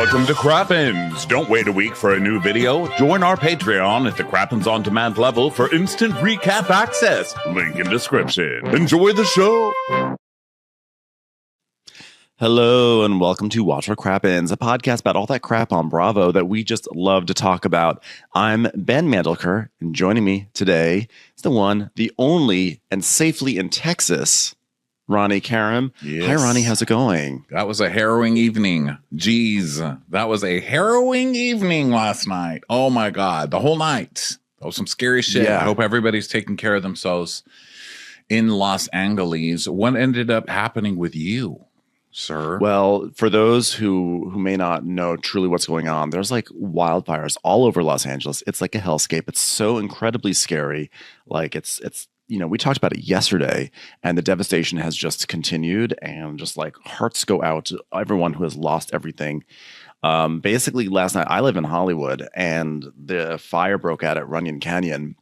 Welcome to Crappens. Don't wait a week for a new video. Join our Patreon at the Crappens On Demand level for instant recap access. Link in description. Enjoy the show. Hello and welcome to Watch for Crappens, a podcast about all that crap on Bravo that we just love to talk about. I'm Ben Mandelker, and joining me today is the one, the only, and safely in Texas, Ronnie Karam. Yes. Hi, Ronnie. How's it going? That was a harrowing evening. Jeez, that was a harrowing evening last night. Oh my God, the whole night. That was some scary shit. Yeah. I hope everybody's taking care of themselves in Los Angeles. What ended up happening with you, sir? Well, for those who may not know truly what's going on, there's like wildfires all over Los Angeles. It's like a hellscape. It's so incredibly scary. Like it's you know, we talked about it yesterday, and the devastation has just continued, and just like hearts go out to everyone who has lost everything. Basically, last night, I live in Hollywood, and the fire broke out at Runyon Canyon.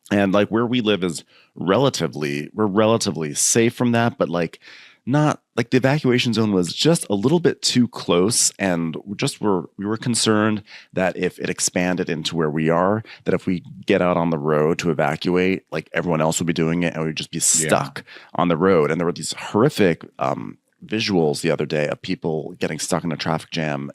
And like where we live is we're relatively safe from that, but like not like the evacuation zone was just a little bit too close, and we were concerned that if it expanded into where we are, that if we get out on the road to evacuate, like everyone else would be doing it, and we'd just be stuck on the road. And there were these horrific visuals the other day of people getting stuck in a traffic jam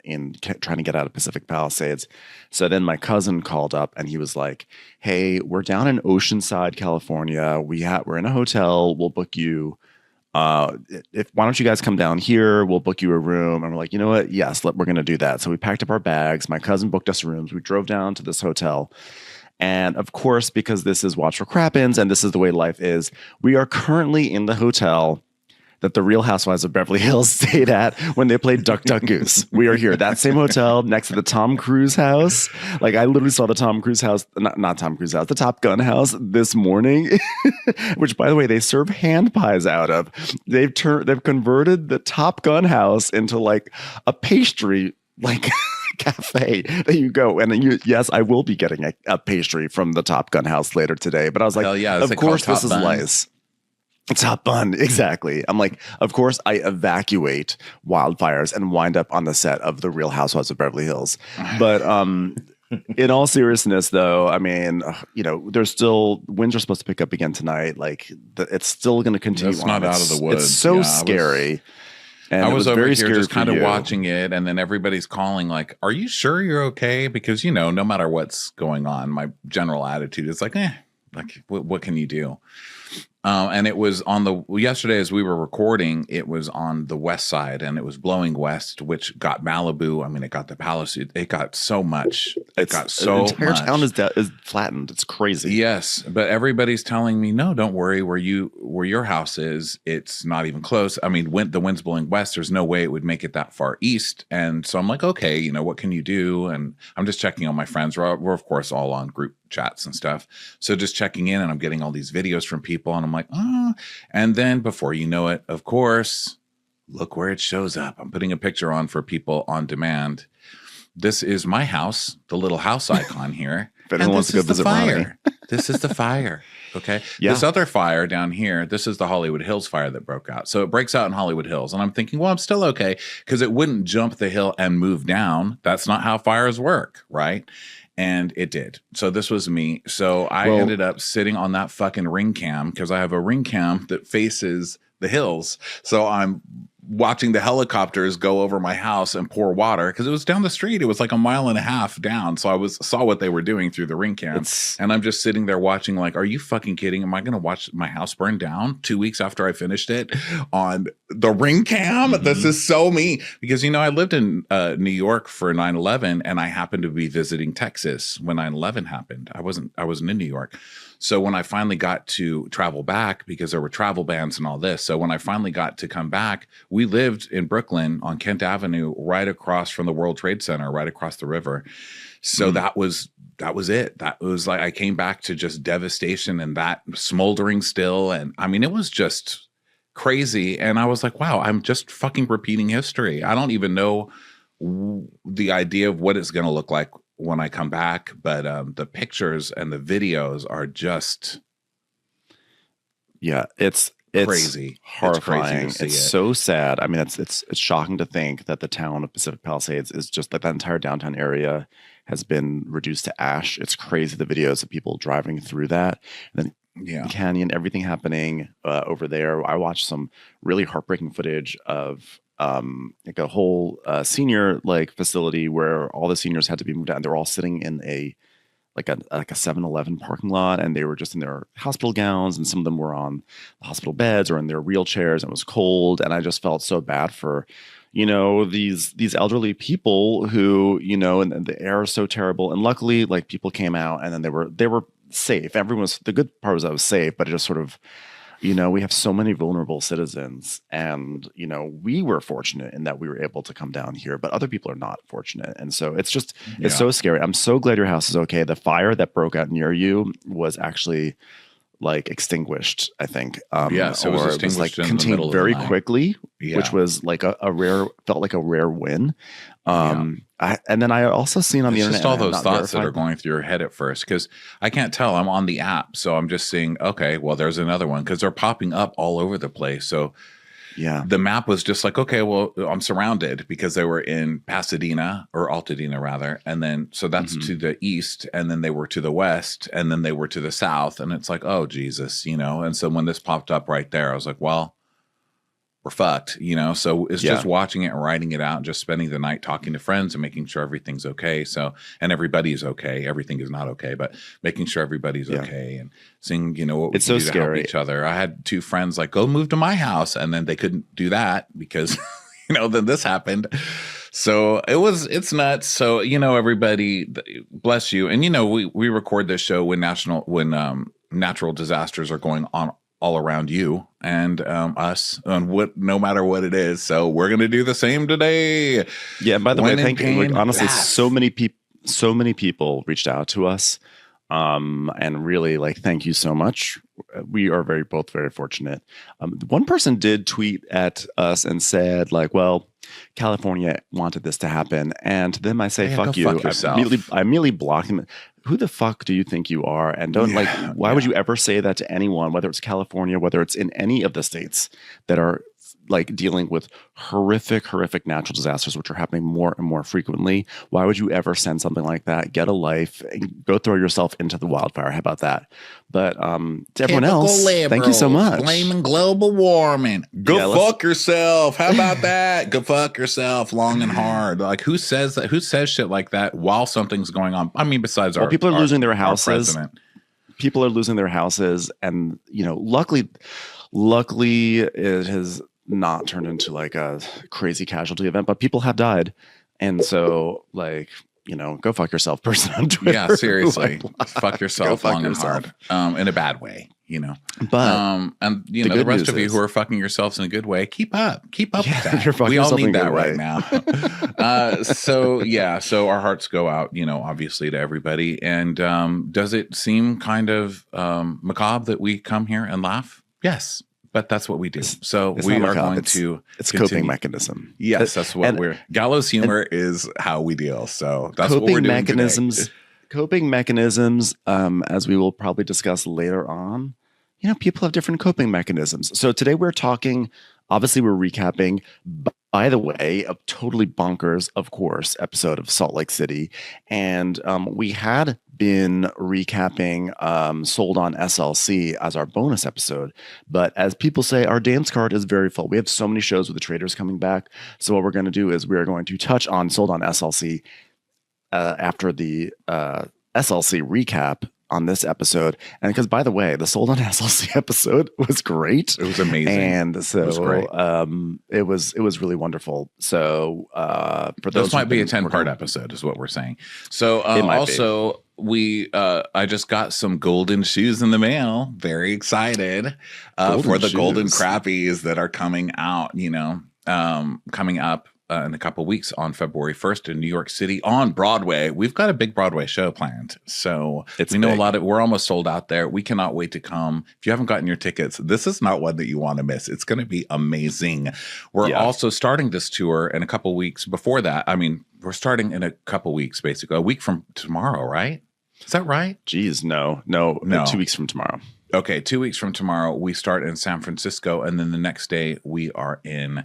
trying to get out of Pacific Palisades. So then my cousin called up and he was like, "Hey, we're down in Oceanside, California. We're in a hotel. We'll book you. Why don't you guys come down here? We'll book you a room." And we're like, you know what? Yes, we're going to do that. So we packed up our bags. My cousin booked us rooms. We drove down to this hotel. And of course, because this is Watch for Crappens and this is the way life is, we are currently in the hotel that the Real Housewives of Beverly Hills stayed at when they played Duck, Duck, Goose. We are here. That same hotel next to the Tom Cruise house. Like I literally saw the Tom Cruise house, not Tom Cruise house, the Top Gun house this morning, which by the way, they serve hand pies out of. They've converted the Top Gun house into like a pastry, like cafe that you go. And yes, I will be getting a pastry from the Top Gun house later today. But I was like, of course this is nice. Top Bun, exactly. I'm like, of course I evacuate wildfires and wind up on the set of The Real Housewives of Beverly Hills. But in all seriousness, though, I mean, you know, there's still winds are supposed to pick up again tonight. Like it's still going to continue. It's not out of the woods. It's so scary. And I was over very here just kind of you. watching it, and then everybody's calling like, "Are you sure you're okay?" Because you know, no matter what's going on, my general attitude is like, like what can you do? And it was yesterday as we were recording, it was on the west side and it was blowing west, which got Malibu. I mean, it got the Palace. It got so much. It got so much. The entire town is flattened. It's crazy. Yes. But everybody's telling me, no, don't worry. Where your house is, it's not even close. I mean, the wind's blowing west. There's no way it would make it that far east. And so I'm like, okay, you know, what can you do? And I'm just checking on my friends. We're of course all on group chats and stuff. So just checking in, and I'm getting all these videos from people, and I'm like, oh. And then before you know it, of course, look where it shows up. I'm putting a picture on for people on demand. This is my house, the little house icon here. If anyone wants to go visit Ronnie. This is the fire. Okay. Yeah. This other fire down here, this is the Hollywood Hills fire that broke out. So it breaks out in Hollywood Hills. And I'm thinking, well, I'm still okay, because it wouldn't jump the hill and move down. That's not how fires work, right? And it did. So this was me. So I ended up sitting on that fucking ring cam, because I have a ring cam that faces the hills. So I'm watching the helicopters go over my house and pour water, because it was down the street. It was like a mile and a half down. So I saw what they were doing through the ring cam. And I'm just sitting there watching like, are you fucking kidding? Am I going to watch my house burn down 2 weeks after I finished it on the ring cam? Mm-hmm. This is so me. Because, you know, I lived in New York for 9/11, and I happened to be visiting Texas when 9/11 happened. I wasn't in New York. So when I finally got to travel back, because there were travel bans and all this, so when I finally got to come back, we lived in Brooklyn on Kent Avenue, right across from the World Trade Center, right across the river. So that was it. That was like, I came back to just devastation and that smoldering still. And I mean, it was just crazy. And I was like, wow, I'm just fucking repeating history. I don't even know the idea of what it's going to look like when I come back, but the pictures and the videos are just, yeah, it's It's crazy. horrifying. It's crazy to see it. So sad. I mean, it's shocking to think that the town of Pacific Palisades is just like that entire downtown area has been reduced to ash. It's crazy, the videos of people driving through that. And then Yeah. Canyon, everything happening over there. I watched some really heartbreaking footage of like a whole senior like facility where all the seniors had to be moved out. And they were all sitting in a 7-Eleven parking lot, and they were just in their hospital gowns, and some of them were on the hospital beds or in their wheelchairs, and it was cold. And I just felt so bad for, these elderly people who, and the air is so terrible. And luckily, like, people came out, and then they were safe. The good part was I was safe, but it just sort of, we have so many vulnerable citizens, and, we were fortunate in that we were able to come down here, but other people are not fortunate. And so it's so scary. I'm so glad your house is okay. The fire that broke out near you was actually like extinguished, I think. So it was extinguished in the contained middle of the very night. quickly, which was like felt like a rare win. And then I also seen on the internet, just all those thoughts that are going through your head at first, because I can't tell. I'm on the app, so I'm just seeing, okay, well, there's another one, because they're popping up all over the place. So the map was just like, okay, well, I'm surrounded, because they were in Pasadena, or Altadena rather, and then so that's to the east, and then they were to the west, and then they were to the south, and it's like, oh Jesus, And so when this popped up right there, I was like, well, we're fucked, So it's just watching it and writing it out, and just spending the night talking to friends and making sure everything's okay. So, and everybody's okay. Everything is not okay, but making sure everybody's okay, and seeing, what we can do to help each other. I had 2 friends like, go move to my house, and then they couldn't do that because, then this happened. So it's nuts. So, everybody, bless you. And, we record this show when natural disasters are going on all around you and us, on no matter what it is. So we're gonna do the same today. Yeah. By the way, thank you. Like, honestly, so many people reached out to us, and really, like, thank you so much. We are both very fortunate. One person did tweet at us and said, like, well, California wanted this to happen, and to them I say, fuck you. Fuck yourself. I immediately block them. Who the fuck do you think you are? And don't why would you ever say that to anyone, whether it's California, whether it's in any of the states that are like dealing with horrific natural disasters, which are happening more and more frequently? Why would you ever send something like that? Get a life and go throw yourself into the wildfire. How about that? But to everyone else, thank you so much. Blaming global warming. Go fuck yourself. How about that? Go fuck yourself long and hard. Like, who says that? Who says shit like that while something's going on? I mean, besides people are losing their houses. President. People are losing their houses, and luckily it has not turned into like a crazy casualty event, but people have died. And so, like, go fuck yourself, person on Twitter. Yeah, seriously. Fuck yourself long and hard. In a bad way, But and the rest of you who are fucking yourselves in a good way, keep up with that. We all need that right now. So our hearts go out, obviously, to everybody. And does it seem kind of macabre that we come here and laugh? Yes. But that's what we do. So we are going to. It's a coping mechanism. Yes, that's what gallows humor is how we deal. So that's what we're doing today. Coping mechanisms, as we will probably discuss later on, people have different coping mechanisms. So today we're talking, obviously we're recapping, by the way, a totally bonkers, of course, episode of Salt Lake City. And we had been recapping Sold on SLC as our bonus episode. But as people say, our dance card is very full. We have so many shows with the traders coming back. So what we're going to do is we're going to touch on Sold on SLC after the SLC recap on this episode. And because, by the way, the Sold on SLC episode was great. It was amazing. And so it was great. It was really wonderful. So for those, this might be a 10-part episode is what we're saying. So also I just got some golden shoes in the mail. Very excited for the golden crappies that are coming out, coming up in a couple of weeks on February 1st in New York City on Broadway. We've got a big Broadway show planned. So we know we're almost sold out there. We cannot wait to come. If you haven't gotten your tickets, this is not one that you want to miss. It's going to be amazing. We're also starting this tour in a couple of weeks before that. I mean, we're starting in a couple of weeks, basically. A week from tomorrow, right? Is that right? Geez, no. 2 weeks from tomorrow. Okay, 2 weeks from tomorrow, we start in San Francisco, and then the next day we are in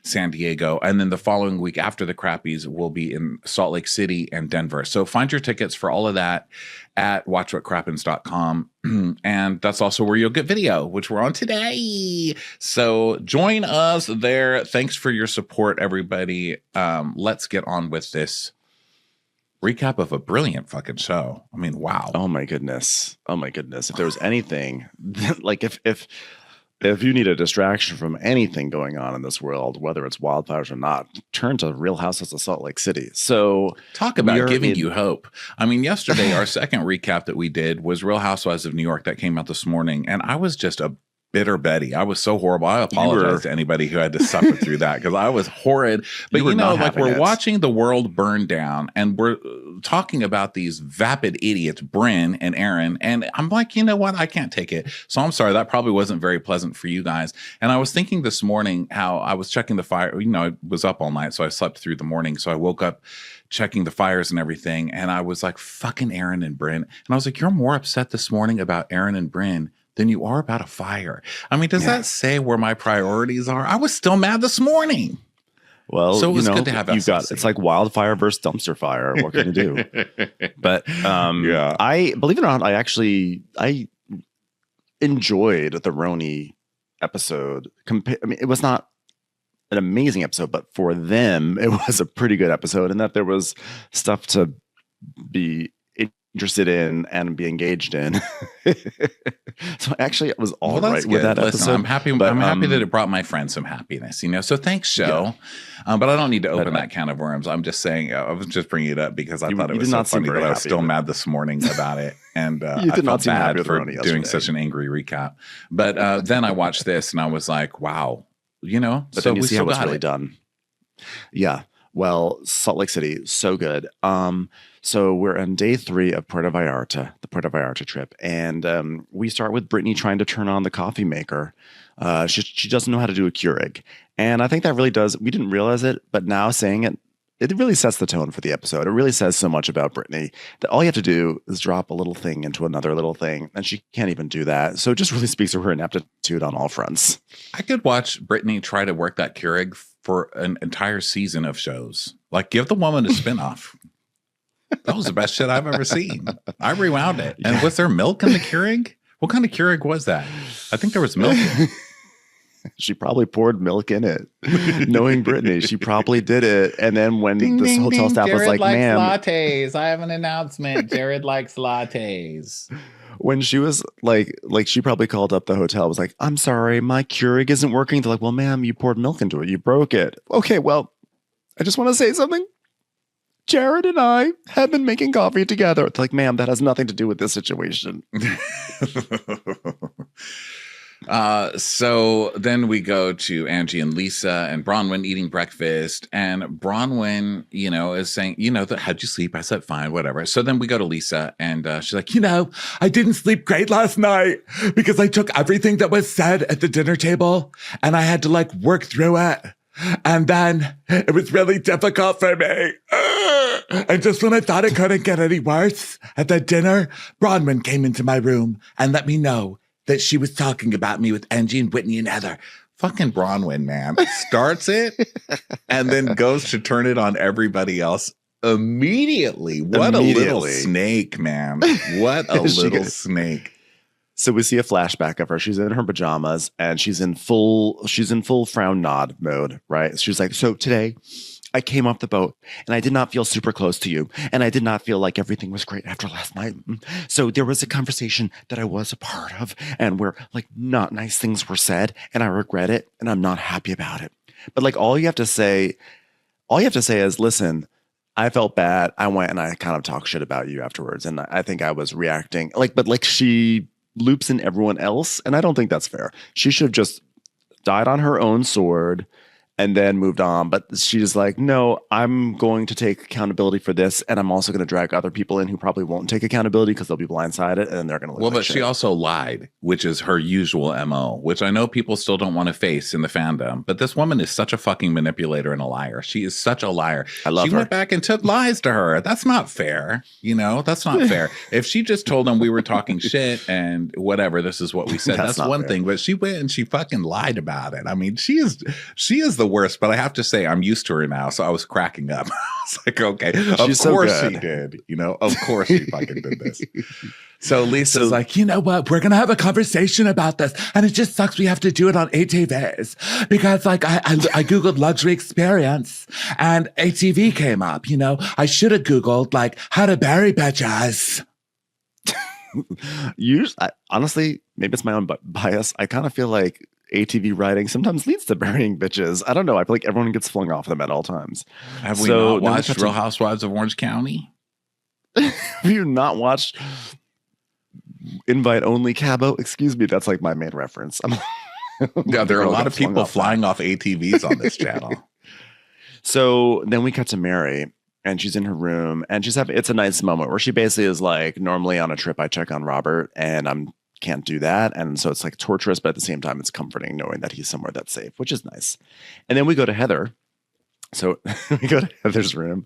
San Diego, and then the following week after the Crappies, we'll be in Salt Lake City and Denver. So find your tickets for all of that at watchwhatcrappens.com, and that's also where you'll get video, which we're on today. So join us there. Thanks for your support, everybody. Let's get on with this recap of a brilliant fucking show. I mean, wow. Oh my goodness. If there was anything like if you need a distraction from anything going on in this world, whether it's wildfires or not, turn to Real Housewives of Salt Lake City. So talk about giving you hope. I mean, yesterday our second recap that we did was Real Housewives of New York that came out this morning, and I was just a bitter Betty. I was so horrible. I apologize to anybody who had to suffer through that because I was horrid. But you know, like we're watching the world burn down and we're talking about these vapid idiots, Brynn and Aaron. And I'm like, you know what? I can't take it. So I'm sorry. That probably wasn't very pleasant for you guys. And I was thinking this morning how I was checking the fire. You know, I was up all night, so I slept through the morning. So I woke up checking the fires and everything. And I was like, fucking Aaron and Brynn. And I was like, you're more upset this morning about Aaron and Brynn than you are about a fire. I mean, does that say where my priorities are? I was still mad this morning. Well, so it was good to have SLC. It's like wildfire versus dumpster fire. What can you do? But I believe it or not, I enjoyed the Roni episode. I mean, it was not an amazing episode, but for them, it was a pretty good episode, and that there was stuff to be interested in and be engaged in. So actually it was all right with that episode. I'm happy that it brought my friends some happiness, you know. So thanks, show. But I don't need to open that can of worms. I'm just saying, I was just bringing it up because I thought it was so funny that I was still mad this morning about it. And I felt bad for doing such an angry recap. But then I watched this and I was like, wow, you know, but then you see how it's really done. Yeah. Well, Salt Lake City, so good. So we're on day 3 of Puerto Vallarta, the Puerto Vallarta trip. And we start with Britney trying to turn on the coffee maker. She doesn't know how to do a Keurig. And I think that really does. We didn't realize it, but now saying it, it really sets the tone for the episode. It really says so much about Britney that all you have to do is drop a little thing into another little thing. And she can't even do that. So it just really speaks to her ineptitude on all fronts. I could watch Britney try to work that Keurig for an entire season of shows. Like, give the woman a spinoff. That was the best shit I've ever seen. I rewound it. And was there milk in the Keurig? What kind of Keurig was that? I think there was milk in it. She probably poured milk in it. Knowing Britney, she probably did it. And then when this hotel staff was like, ma'am, lattes. I have an announcement. Jared likes lattes. When she was like she probably called up the hotel, was like, I'm sorry, my Keurig isn't working. They're like, well, ma'am, you poured milk into it. You broke it. Okay, well, I just want to say something. Jared and I have been making coffee together. It's like, ma'am, that has nothing to do with this situation. So then we go to Angie and Lisa and Bronwyn eating breakfast. And Bronwyn, you know, is saying, you know, how'd you sleep? I said, fine, whatever. So then we go to Lisa and she's like, you know, I didn't sleep great last night because I took everything that was said at the dinner table and I had to like work through it. And then it was really difficult for me. And just when I thought it couldn't get any worse at the dinner, Bronwyn came into my room and let me know that she was talking about me with Angie and Whitney and Heather. Fucking Bronwyn, man. Starts it and then goes to turn it on everybody else immediately. What a little snake, man. What a little snake. So we see a flashback of her. She's in her pajamas and she's in full frown nod mode, right? She's like, so today I came off the boat and I did not feel super close to you. And I did not feel like everything was great after last night. So there was a conversation that I was a part of and where like not nice things were said and I regret it and I'm not happy about it. But like all you have to say is, listen, I felt bad. I went and I kind of talked shit about you afterwards. And I think I was reacting but she loops in everyone else. And I don't think that's fair. She should have just died on her own sword and then moved on. But she's like, no, I'm going to take accountability for this. And I'm also going to drag other people in who probably won't take accountability because they'll be blindsided and then they're going to look Well, like but shit. she also lied, which is her usual MO, which I know people still don't want to face in the fandom. But this woman is such a fucking manipulator and a liar. She is such a liar. I love she her. went back and took lies to her. That's not fair. You know, that's not fair. If she just told them we were talking shit and whatever, this is what we said, that's one thing. But she went and she fucking lied about it. I mean, she is the worst, but I have to say I'm used to her now. So I was cracking up. I was like, okay, of course she did. You know, of course she fucking did this. So Lisa's like, you know what? We're going to have a conversation about this. And it just sucks we have to do it on ATVs because like I Googled luxury experience and ATV came up, you know. I should have Googled like how to bury bitches. Honestly, maybe it's my own bias. I kind of feel like ATV riding sometimes leads to burying bitches. I don't know. I feel like everyone gets flung off them at all times. Have we not watched Real Housewives of Orange County? Have you not watched Invite Only Cabo? Excuse me, that's like my main reference. Yeah, there are a lot of people flying off ATVs on this channel. So then we cut to Mary, and she's in her room, and it's a nice moment where she basically is like, normally on a trip I check on Robert, and can't do that. And so it's like torturous, but at the same time, it's comforting knowing that he's somewhere that's safe, which is nice. And then we go to Heather. So we go to Heather's room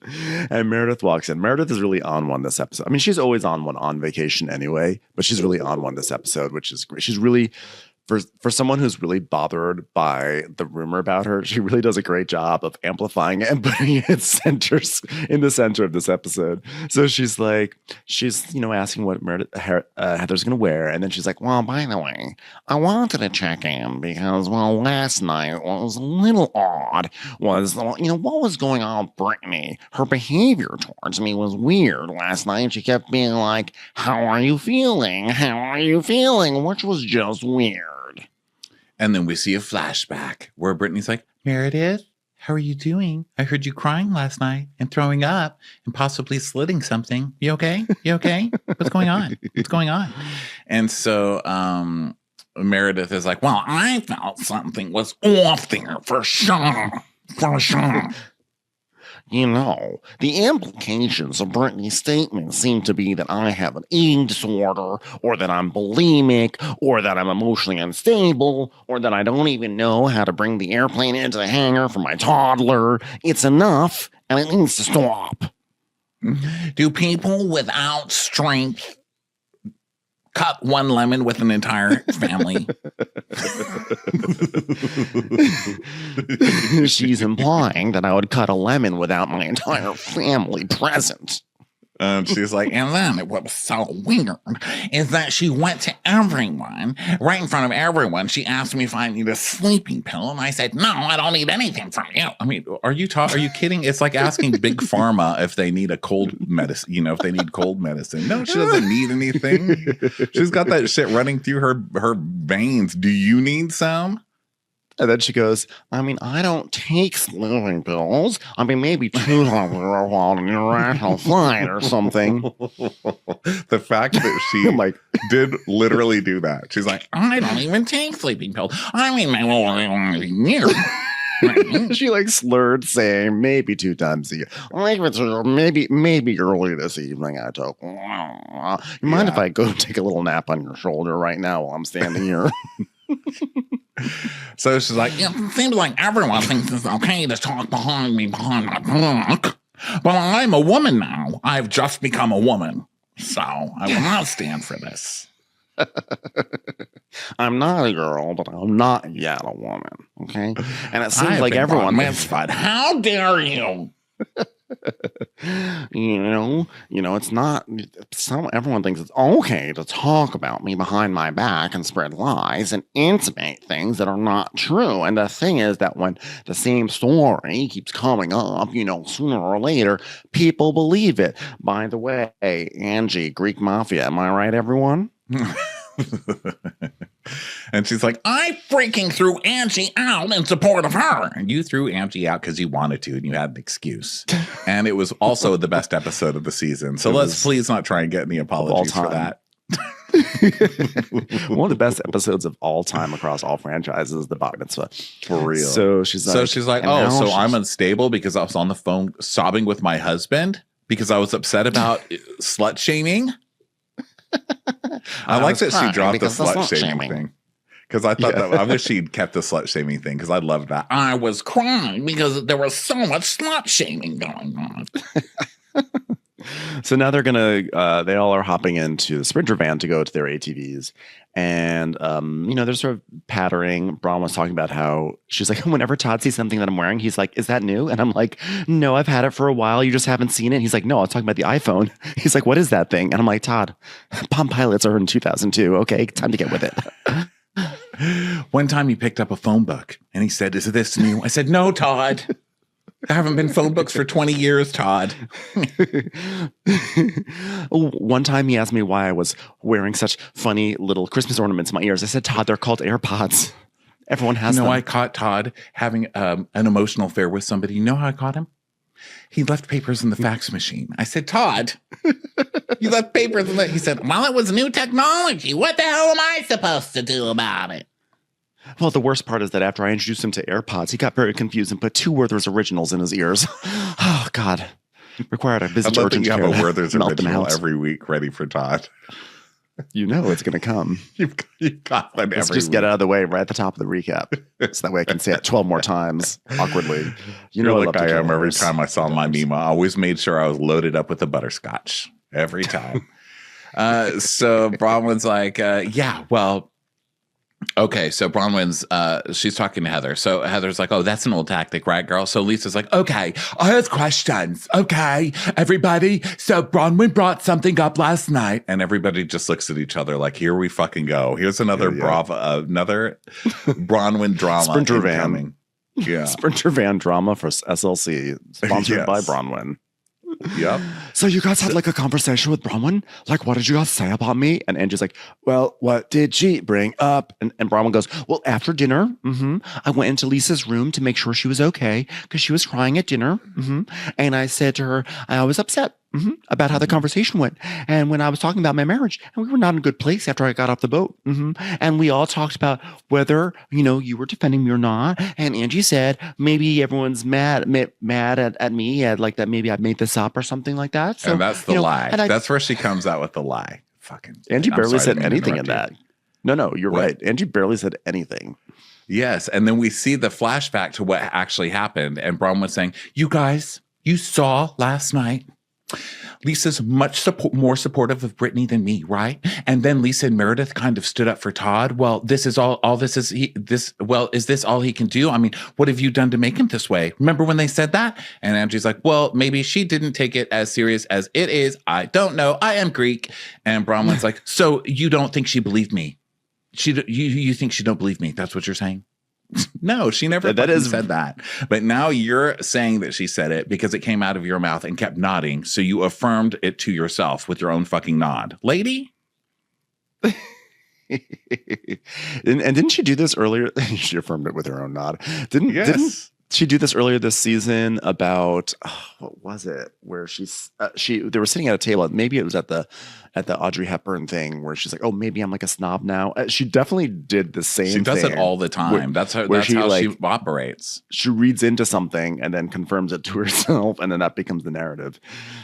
and Meredith walks in. Meredith is really on one this episode. I mean, she's always on one on vacation anyway, but she's really on one this episode, which is great. She's really, for someone who's really bothered by the rumor about her, she really does a great job of amplifying it and putting it in the center of this episode. So she's asking what Heather's going to wear. And then she's like, well, by the way, I wanted to check in because, well, last night was a little odd. What was going on with Britney? Her behavior towards me was weird last night. She kept being like, how are you feeling? How are you feeling? Which was just weird. And then we see a flashback where Brittany's like, Meredith, how are you doing? I heard you crying last night and throwing up and possibly slitting something. You okay? You okay? What's going on? What's going on? And so Meredith is like, well, I felt something was off there for sure. For sure. You know, the implications of Britney's statement seem to be that I have an eating disorder, or that I'm bulimic, or that I'm emotionally unstable, or that I don't even know how to bring the airplane into the hangar for my toddler. It's enough, and it needs to stop. Do people without strength cut one lemon with an entire family? She's implying that I would cut a lemon without my entire family present. And she's like, and then what was so weird is that she went to everyone, right in front of everyone. She asked me if I need a sleeping pill, and I said, no, I don't need anything from you. I mean, are you kidding? It's like asking Big Pharma if they need a cold medicine, if they need cold medicine. No, she doesn't need anything. She's got that shit running through her veins. Do you need some? And then she goes, I mean, I don't take sleeping pills. I mean, maybe 2 times on an irrational flight or something. The fact that she did literally do that. She's like, I don't even take sleeping pills. I mean, near. She slurred saying maybe 2 times a year. Maybe early this evening I took. You mind if I go take a little nap on your shoulder right now while I'm standing here? So she's like, it seems like everyone thinks it's okay to talk behind my back. Well, I'm a woman now. I've just become a woman. So I will not stand for this. I'm not a girl, but I'm not yet a woman. Okay? And it seems like everyone thinks, how dare you? It's not. Everyone thinks it's okay to talk about me behind my back and spread lies and intimate things that are not true. And the thing is that when the same story keeps coming up, sooner or later, people believe it. By the way, Angie, Greek Mafia, am I right, everyone? And she's like, I freaking threw Angie out in support of her. And you threw Angie out because you wanted to and you had an excuse. And it was also the best episode of the season. So let's please not try and get any apologies for that. One of the best episodes of all time across all franchises is the bat mitzvah. For real. So she's like, oh, so I'm unstable because I was on the phone sobbing with my husband because I was upset about slut shaming. I like that she dropped the slut shaming thing. Because I thought that I wish she'd kept the slut shaming thing because I loved that. I was crying because there was so much slut shaming going on. So now they're gonna they all are hopping into the Sprinter van to go to their ATVs, and they're sort of pattering. Braun was talking about how she's like, whenever Todd sees something that I'm wearing, he's like, is that new? And I'm like, no, I've had it for a while, you just haven't seen it. He's like, no, I was talking about the iPhone. He's like, what is that thing? And I'm like, Todd, Palm Pilots are in 2002. Okay, time to get with it. One time he picked up a phone book and he said, is this new? I said, no, Todd. There haven't been phone books for 20 years, Todd. One time he asked me why I was wearing such funny little Christmas ornaments in my ears. I said, Todd, they're called AirPods. Everyone has them. I caught Todd having an emotional affair with somebody. You know how I caught him? He left papers in the fax machine. I said, Todd, you left papers in the... He said, well, it was new technology. What the hell am I supposed to do about it? Well, the worst part is that after I introduced him to AirPods, he got very confused and put 2 Werther's originals in his ears. Oh, God. Required a visit to urgent care. You have a Werther's original every week ready for Todd. You know it's going to come. You've got one Let's just get out of the way right at the top of the recap. So that way I can say it 12 more times awkwardly. You're like I am every time I saw my meme. I always made sure I was loaded up with the butterscotch every time. So Bronwyn's like, yeah, well, okay, so Bronwyn's, she's talking to Heather. So Heather's like, oh, that's an old tactic, right, girl? So Lisa's like, okay, I have questions. Okay, everybody. So Bronwyn brought something up last night. And everybody just looks at each other like, here we fucking go. Here's another another Bronwyn drama. Sprinter van. Incoming. Yeah. Sprinter van drama for SLC, sponsored by Bronwyn. Yep. So you guys had like a conversation with Bronwyn? Like, what did you guys say about me? And Angie's like, well, what did she bring up? And Bronwyn goes, well, after dinner, I went into Lisa's room to make sure she was okay because she was crying at dinner. And I said to her, I was upset about how the conversation went. And when I was talking about my marriage, and we were not in a good place after I got off the boat. And we all talked about whether, you were defending me or not. And Angie said, maybe everyone's mad at me, like that maybe I made this up or something like that. So, and that's the lie. That's where she comes out with the lie. Fucking Angie barely said anything in that. No, you're right. Angie barely said anything. Yes. And then we see the flashback to what actually happened. And Bronwyn's saying, you guys, you saw last night Lisa's much more supportive of Britney than me, right? And then Lisa and Meredith kind of stood up for Todd. Well, this is all this is is this all he can do? I mean, what have you done to make him this way? Remember when they said that? And Angie's like, well, maybe she didn't take it as serious as it is. I don't know. I am Greek. And Bronwyn's like, so you don't think she believed me? You think she don't believe me? That's what you're saying? No, she never said that. But now you're saying that she said it because it came out of your mouth and kept nodding. So you affirmed it to yourself with your own fucking nod. Lady? And didn't she do this earlier? She affirmed it with her own nod. Didn't she do this earlier this season about what was it? Where they were sitting at a table. Maybe it was at the Audrey Hepburn thing where she's like, "Oh, maybe I'm like a snob now." She definitely did the same. She does thing it all the time. That's how she operates. She reads into something and then confirms it to herself, and then that becomes the narrative.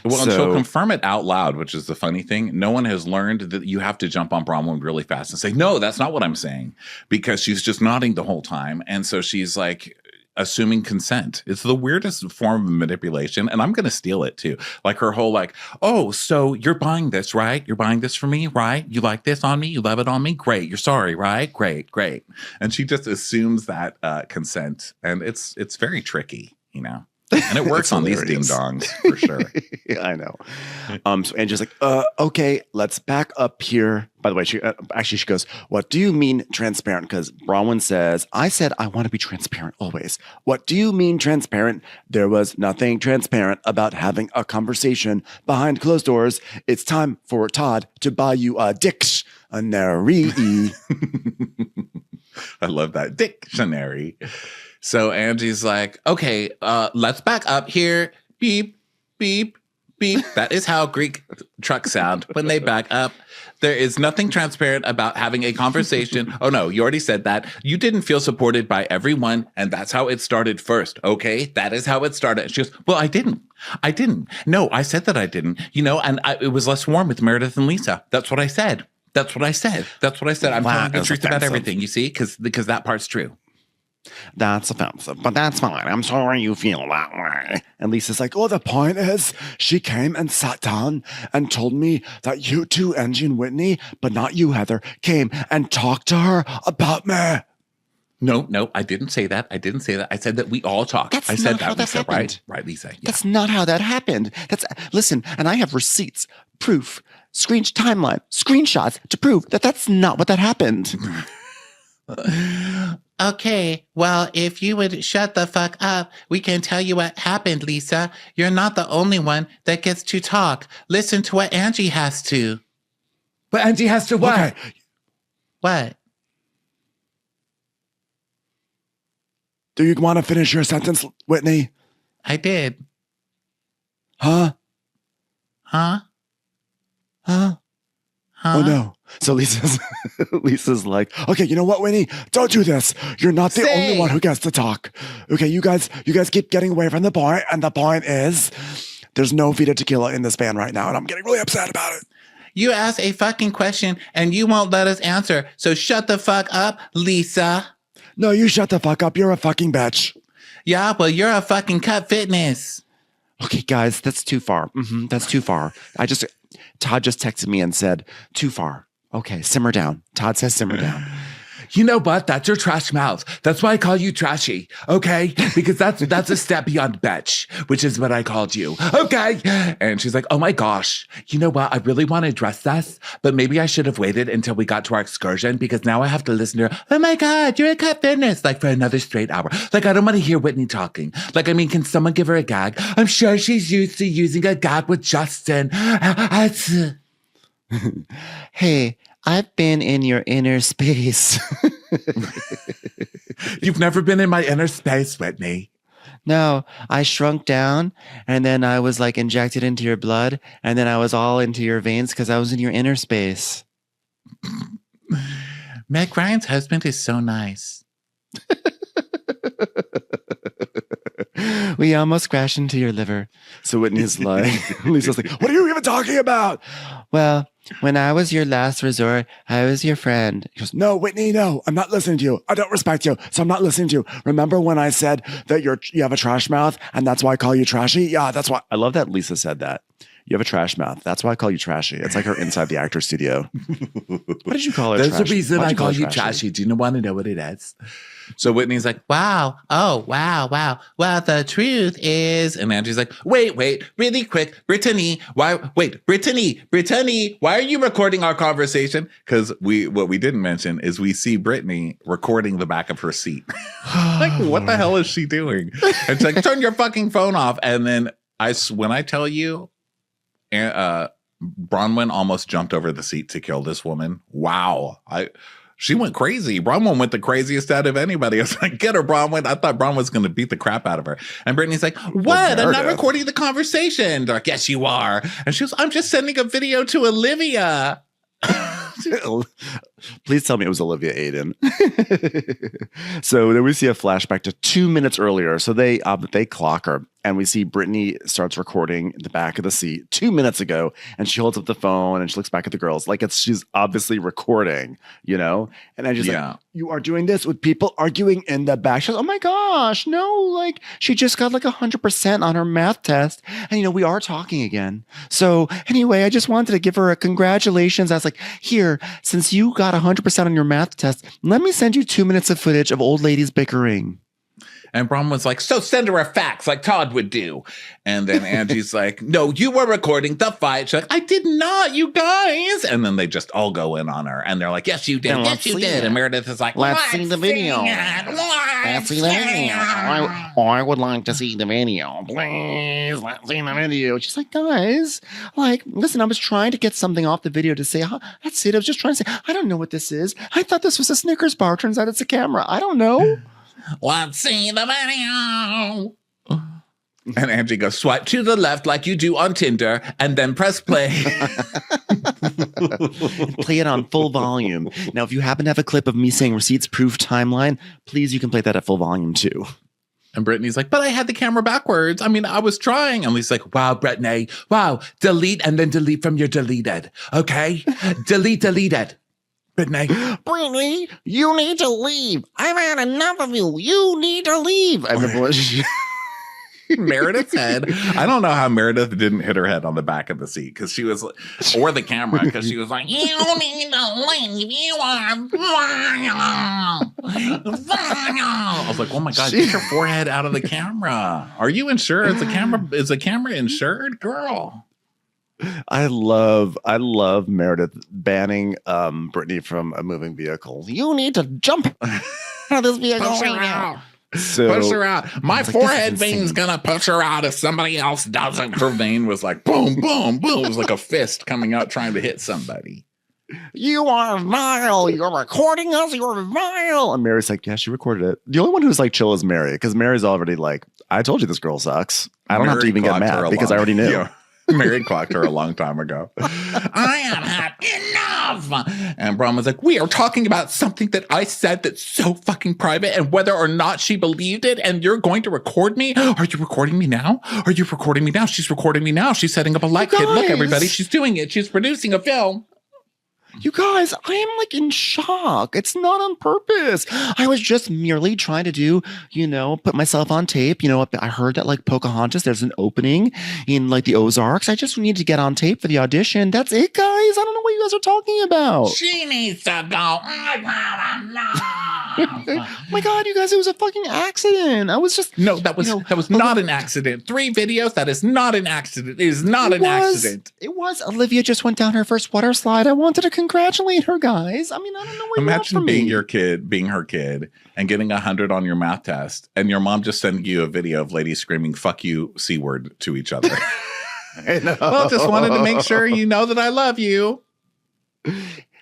Well, and she'll confirm it out loud, which is the funny thing. No one has learned that you have to jump on Bronwyn really fast and say, "No, that's not what I'm saying," because she's just nodding the whole time, and so she's like assuming consent. It's the weirdest form of manipulation, and I'm going to steal it too. Like her whole oh, so you're buying this, right? You're buying this for me, right? You like this on me? You love it on me? Great. You're sorry, right? Great. And she just assumes that consent, and it's very tricky, And it works on these ding-dongs for sure. I know. So Angie's like, okay, let's back up here. By the way, she goes, what do you mean transparent? Because Bronwyn says, I said I want to be transparent always. What do you mean transparent? There was nothing transparent about having a conversation behind closed doors. It's time for Todd to buy you a dictionary. I love that dictionary. So Angie's like, okay, let's back up here. Beep, beep, beep. That is how Greek trucks sound when they back up. There is nothing transparent about having a conversation. Oh, no, you already said that. You didn't feel supported by everyone, and that's how it started first, okay? That is how it started. She goes, well, I didn't. No, I said that I didn't. And it was less warm with Meredith and Lisa. That's what I said. I'm telling the truth about everything, you see? Because that part's true. That's offensive, but that's fine. I'm sorry you feel that way. And Lisa's like, oh, the point is she came and sat down and told me that you two, Angie and Whitney, but not you, Heather, came and talked to her about me. No, I didn't say that. I said that we all talked. That's I said not how that Lisa, happened. Right, Lisa. Yeah. That's not how that happened. Listen, and I have receipts, proof, timeline, screenshots to prove that that's not what that happened. Okay, well, if you would shut the fuck up, we can tell you what happened, Lisa. You're not the only one that gets to talk. Listen to what Angie has to. But Angie has to what? Okay. What? Do you want to finish your sentence, Whitney? I did. Huh? Huh? Huh? Huh? Oh, no. So Lisa's like, okay, you know what, Winnie? Don't do this. You're not the only one who gets to talk. Okay, you guys keep getting away from the point, and the point is there's no Vita Tequila in this van right now, and I'm getting really upset about it. You asked a fucking question, and you won't let us answer, so shut the fuck up, Lisa. No, you shut the fuck up. You're a fucking bitch. Yeah, well, you're a fucking cut fitness. Okay, guys, that's too far. That's too far. Todd just texted me and said, too far. Okay, simmer down. Todd says simmer down. You know what? That's your trash mouth. That's why I call you trashy, okay? Because that's a step beyond bitch, which is what I called you, okay? And she's like, oh my gosh, you know what? I really want to address this, but maybe I should have waited until we got to our excursion because now I have to listen to her. Oh my God, you're a cut fitness, like for another straight hour. Like, I don't want to hear Whitney talking. Like, I mean, can someone give her a gag? I'm sure she's used to using a gag with Justin. Hey, I've been in your inner space. You've never been in my inner space, Whitney. No, I shrunk down and then I was like injected into your blood and then I was all into your veins because I was in your inner space. Meg Ryan's husband is so nice. We almost crashed into your liver. So Whitney's like, Lisa's like, what are you even talking about? Well, when I was your last resort, I was your friend. He goes, no, Whitney, no, I'm not listening to you. I don't respect you, so I'm not listening to you. Remember when I said that you have a trash mouth and that's why I call you trashy? Yeah, that's why. I love that Lisa said that. You have a trash mouth. That's why I call you trashy. It's like her inside the actor studio. What did you call her? There's a reason I call you trashy. trashy. Do you want to know what it is? So Whitney's like, Wow. Oh, wow. Well, the truth is, and Angie's like, wait, really quick, Brittany, why are you recording our conversation? Because what we didn't mention is we see Brittany recording the back of her seat. Like, what the hell is she doing? And she's like, turn your fucking phone off. And then when I tell you, Bronwyn almost jumped over the seat to kill this woman. Wow. She went crazy. Bronwyn went the craziest out of anybody. I was like, get her, Bronwyn. I thought Bronwyn was going to beat the crap out of her. And Brittany's like, what? I'm not recording the conversation. They're like, yes, you are. And she was, I'm just sending a video to Olivia. Please tell me it was Olivia Aiden. So then we see a flashback to 2 minutes earlier. So they clock her and we see Brittany starts recording the back of the seat 2 minutes ago and she holds up the phone and she looks back at the girls like she's obviously recording, you know? And I just like, you are doing this with people arguing in the back. She goes, oh my gosh, no, like she just got like 100% on her math test. And, you know, we are talking again. So anyway, I just wanted to give her a congratulations. I was like, here, since you got 100% on your math test, let me send you 2 minutes of footage of old ladies bickering. And Brom was like, so send her a fax like Todd would do. And then Angie's like, no, you were recording the fight. She's like, I did not, you guys. And then they just all go in on her. And they're like, yes, you did. And yes, you did. And Meredith is like, let's see the video. Let's see the video. I would like to see the video. Please, let's see the video. She's like, guys, like, listen, I was trying to get something off the video to say, that's it. I was just trying to say, I don't know what this is. I thought this was a Snickers bar. Turns out it's a camera. I don't know. let's see the video. And Angie goes, swipe to the left like you do on Tinder, and then press play. Play it on full volume. Now, if you happen to have a clip of me saying receipts proof timeline, please, you can play that at full volume too. And Brittany's like, but I had the camera backwards. I mean, I was trying. And Lisa's like, Wow, Brittany. Wow. Delete and then delete from your deleted. Okay? Deleted. Brittany. Brittany, you need to leave. I've had enough of you. You need to leave. I remember what Meredith's head. I don't know how Meredith didn't hit her head on the back of the seat because she was, or the camera, because she was like, you need to leave. You are vile. I was like, oh my God, get your forehead out of the camera. Are you insured? Is the camera insured? Girl. I love Meredith banning Brittany from a moving vehicle. You need to jump out of this vehicle right now. So, push her out. My forehead vein's gonna push her out if somebody else doesn't. Her vein was like boom, boom, boom. It was like a fist coming out trying to hit somebody. You are vile. You're recording us. You're vile. And Mary's like, yeah, she recorded it. The only one who's like chill is Mary, because Mary's already like, I told you this girl sucks. I don't have to even get mad because I already knew. Yeah. Mary clocked her a long time ago. I have had enough. And Braun was like, we are talking about something that I said that's so fucking private and whether or not she believed it, and you're going to record me? Are you recording me now? Are you recording me now? She's recording me now. She's setting up a light kit. Look, everybody, she's doing it. She's producing a film. You guys, I am like in shock. It's not on purpose. I was just merely trying to do, put myself on tape. I heard that like Pocahontas, there's an opening in like the Ozarks. I just need to get on tape for the audition. That's it, guys. I don't know what you guys are talking about. She needs to go. Oh my God, you guys, it was a fucking accident. I was just that was not an accident. 3 videos. That is not an accident. It is not an accident. It was. Olivia just went down her first water slide. I wanted to congratulate her, guys. I mean, I don't know what Imagine being her kid, and getting 100 on your math test, and your mom just sending you a video of ladies screaming "fuck you" C-word to each other. I know. Well, just wanted to make sure you know that I love you.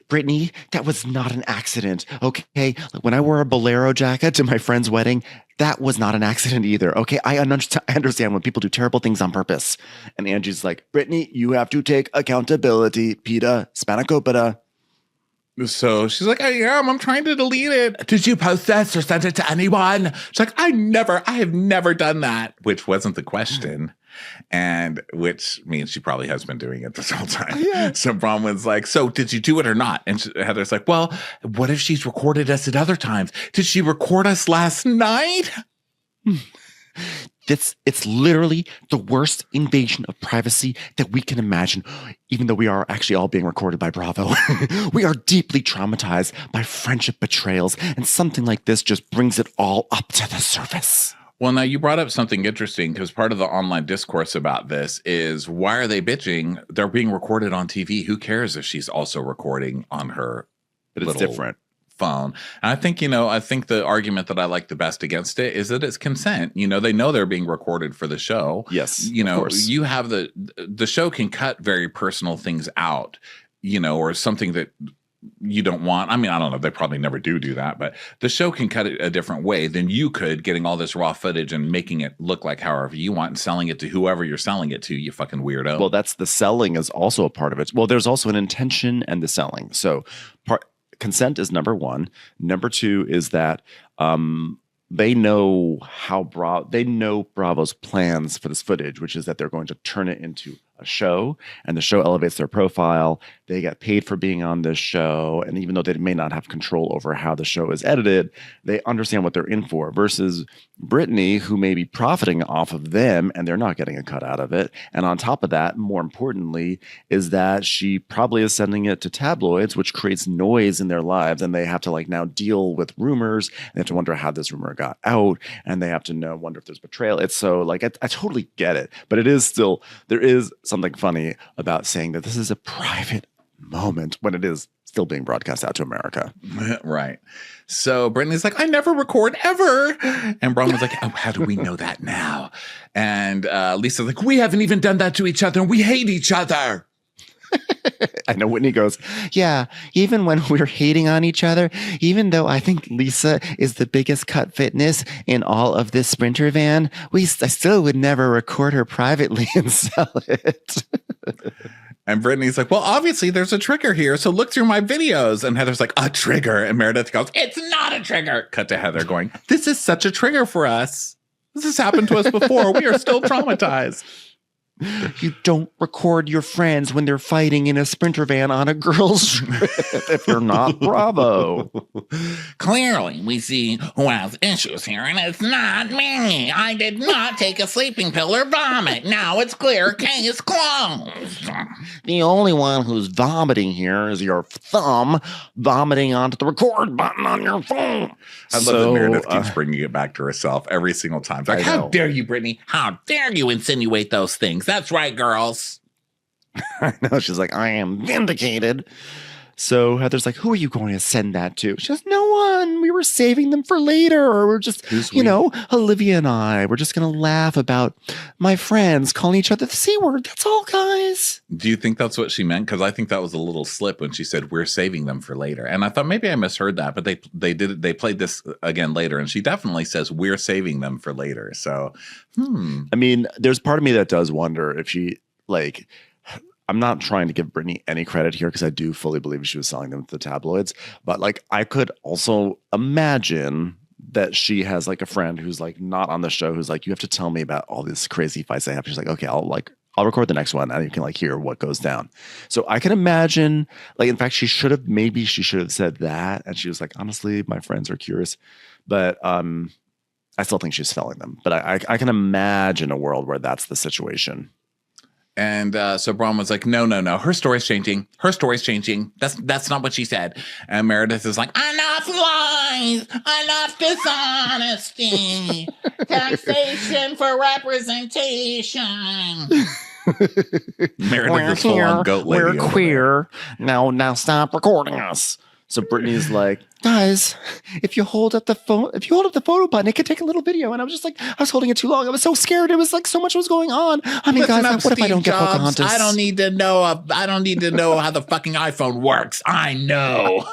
Brittany, that was not an accident, okay? When I wore a bolero jacket to my friend's wedding, that was not an accident either, okay? I understand when people do terrible things on purpose. And Angie's like, Brittany, you have to take accountability. Pita, spanakopita. So she's like, I am. I'm trying to delete it. Did you post this or send it to anyone? She's like, I have never done that, which wasn't the question. And which means she probably has been doing it this whole time. Yeah. So Bronwyn's like, so did you do it or not? And Heather's like, well, what if she's recorded us at other times? Did she record us last night? It's literally the worst invasion of privacy that we can imagine, even though we are actually all being recorded by Bravo. We are deeply traumatized by friendship betrayals, and something like this just brings it all up to the surface. Well, now you brought up something interesting, because part of the online discourse about this is, why are they bitching? They're being recorded on TV. Who cares if she's also recording on her But it's different phone? And I think the argument that I like the best against it is that it's consent. They know they're being recorded for the show. Yes, of course. You have the show can cut very personal things out, or something that you don't want. I mean, I don't know. They probably never do that, but the show can cut it a different way than you could, getting all this raw footage and making it look like however you want and selling it to whoever you're selling it to, you fucking weirdo. Well, that's the selling is also a part of it. Well, there's also an intention and the selling. So consent is number one. Number two is that they know Bravo's plans for this footage, which is that they're going to turn it into a show, and the show elevates their profile. They get paid for being on this show, and even though they may not have control over how the show is edited, they understand what they're in for, versus Britney, who may be profiting off of them and they're not getting a cut out of it. And on top of that, more importantly, is that she probably is sending it to tabloids, which creates noise in their lives, and they have to now deal with rumors. They have to wonder how this rumor got out, and they have to wonder if there's betrayal. It's so I totally get it, but it is still, there is something funny about saying that this is a private moment when it is still being broadcast out to America. Right. So Brittany's like, I never record ever. And Braun was like, oh, how do we know that now? And Lisa's like, we haven't even done that to each other, and we hate each other. I know Whitney goes, yeah, even when we're hating on each other, even though I think Lisa is the biggest cut fitness in all of this Sprinter van, I still would never record her privately and sell it. And Brittany's like, well, obviously there's a trigger here, so look through my videos. And Heather's like, a trigger. And Meredith goes, it's not a trigger. Cut to Heather going, this is such a trigger for us. This has happened to us before. We are still traumatized. You don't record your friends when they're fighting in a Sprinter van on a girls' trip if you're not Bravo. Clearly, we see who has issues here, and it's not me. I did not take a sleeping pill or vomit. Now it's clear, case closed. The only one who's vomiting here is your thumb vomiting onto the record button on your phone. I love that Meredith keeps bringing it back to herself every single time. It's like, how dare you, Brittany? How dare you insinuate those things? That's right, girls. I know. She's like, I am vindicated. So Heather's like, who are you going to send that to? She goes, no one. We were saving them for later. Or we're just, Olivia and I, we're just going to laugh about my friends calling each other the C word. That's all, guys. Do you think that's what she meant? Because I think that was a little slip when she said, we're saving them for later. And I thought maybe I misheard that, but they played this again later. And she definitely says, we're saving them for later. So, I mean, there's part of me that does wonder if she, like, I'm not trying to give Britney any credit here because I do fully believe she was selling them to the tabloids. But like, I could also imagine that she has like a friend who's like not on the show who's like, you have to tell me about all these crazy fights I have. She's like, okay, I'll record the next one and you can like hear what goes down. So I can imagine, like, in fact, she should have said that. And she was like, honestly, my friends are curious, but I still think she's selling them. But I can imagine a world where that's the situation. And so Braun was like, no. Her story's changing. That's not what she said. And Meredith is like, enough lies, enough dishonesty, taxation for representation. Meredith is full on goat lady. We're queer. Now stop recording us. So Brittany's like, guys, if you hold up the photo button, it could take a little video. And I was just like, I was holding it too long. I was so scared. It was like so much was going on. I mean, Listen guys, what if I don't get Pocahontas? I don't need to know how the fucking iPhone works. I know.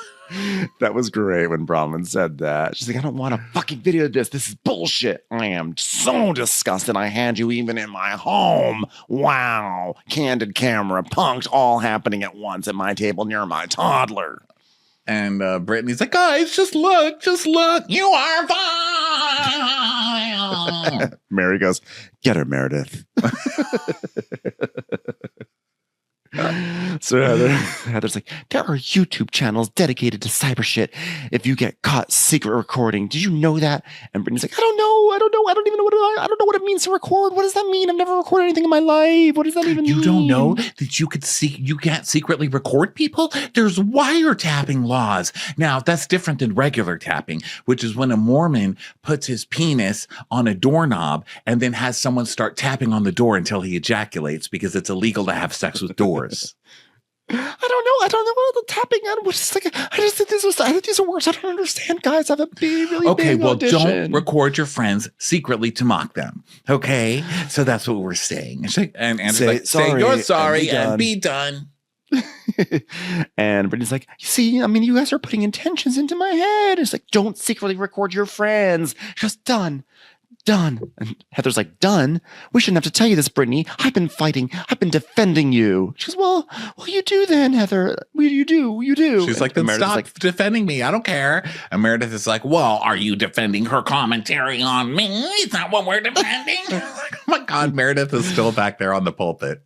That was great when Bronwyn said that. She's like, I don't want to fucking video this. This is bullshit. I am so disgusted. I had you even in my home. Wow. Candid camera, punked, all happening at once at my table near my toddler. And Brittany's like, guys, just look. You are vile. Mary goes, get her, Meredith. So Heather's like, there are YouTube channels dedicated to cyber shit. If you get caught secret recording, did you know that? And Brittany's like, I don't know. I don't know what it means to record. What does that mean? I've never recorded anything in my life. What does that even mean? You don't know that you can't secretly record people? There's wiretapping laws. Now, that's different than regular tapping, which is when a Mormon puts his penis on a doorknob and then has someone start tapping on the door until he ejaculates because it's illegal to have sex with doors. I don't know what the tapping on was like. I just think these are words I don't understand, guys. I have a really big audition. Don't record your friends secretly to mock them. Okay, so that's what we're saying. And Andrew's say you're sorry and be done. And Brittany's like, you see, I mean, you guys are putting intentions into my head. It's like, don't secretly record your friends. Just done. And Heather's like, done? We shouldn't have to tell you this, Britney. I've been fighting. I've been defending you. She goes, well, you do then, Heather. You do. She's like, then stop defending me. I don't care. And Meredith is like, well, are you defending her commentary on me? Is that what we're defending? Oh my God, Meredith is still back there on the pulpit.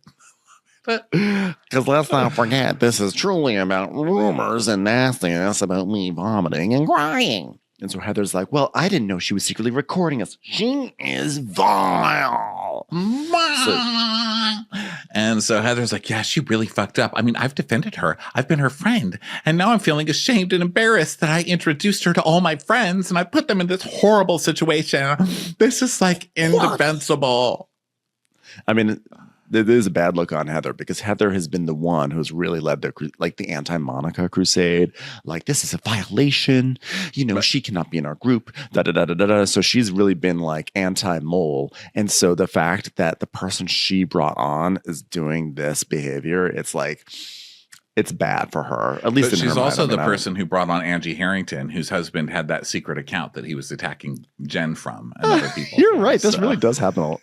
Because let's not forget, this is truly about rumors and nastiness about me vomiting and crying. And so Heather's like, well, I didn't know she was secretly recording us. She is vile. And so Heather's like, yeah, she really fucked up. I mean, I've defended her. I've been her friend. And now I'm feeling ashamed and embarrassed that I introduced her to all my friends and I put them in this horrible situation. This is like indefensible. I mean, there's a bad look on Heather because Heather has been the one who's really led the anti-Monica crusade. Like, this is a violation. She cannot be in our group. So she's really been like anti-mole. And so the fact that the person she brought on is doing this behavior, it's like, it's bad for her. At least But in her she's mind. also I mean, the person who brought on Angie Harrington, whose husband had that secret account that he was attacking Jen from and other people. You're from, right. This so. really does happen a lot.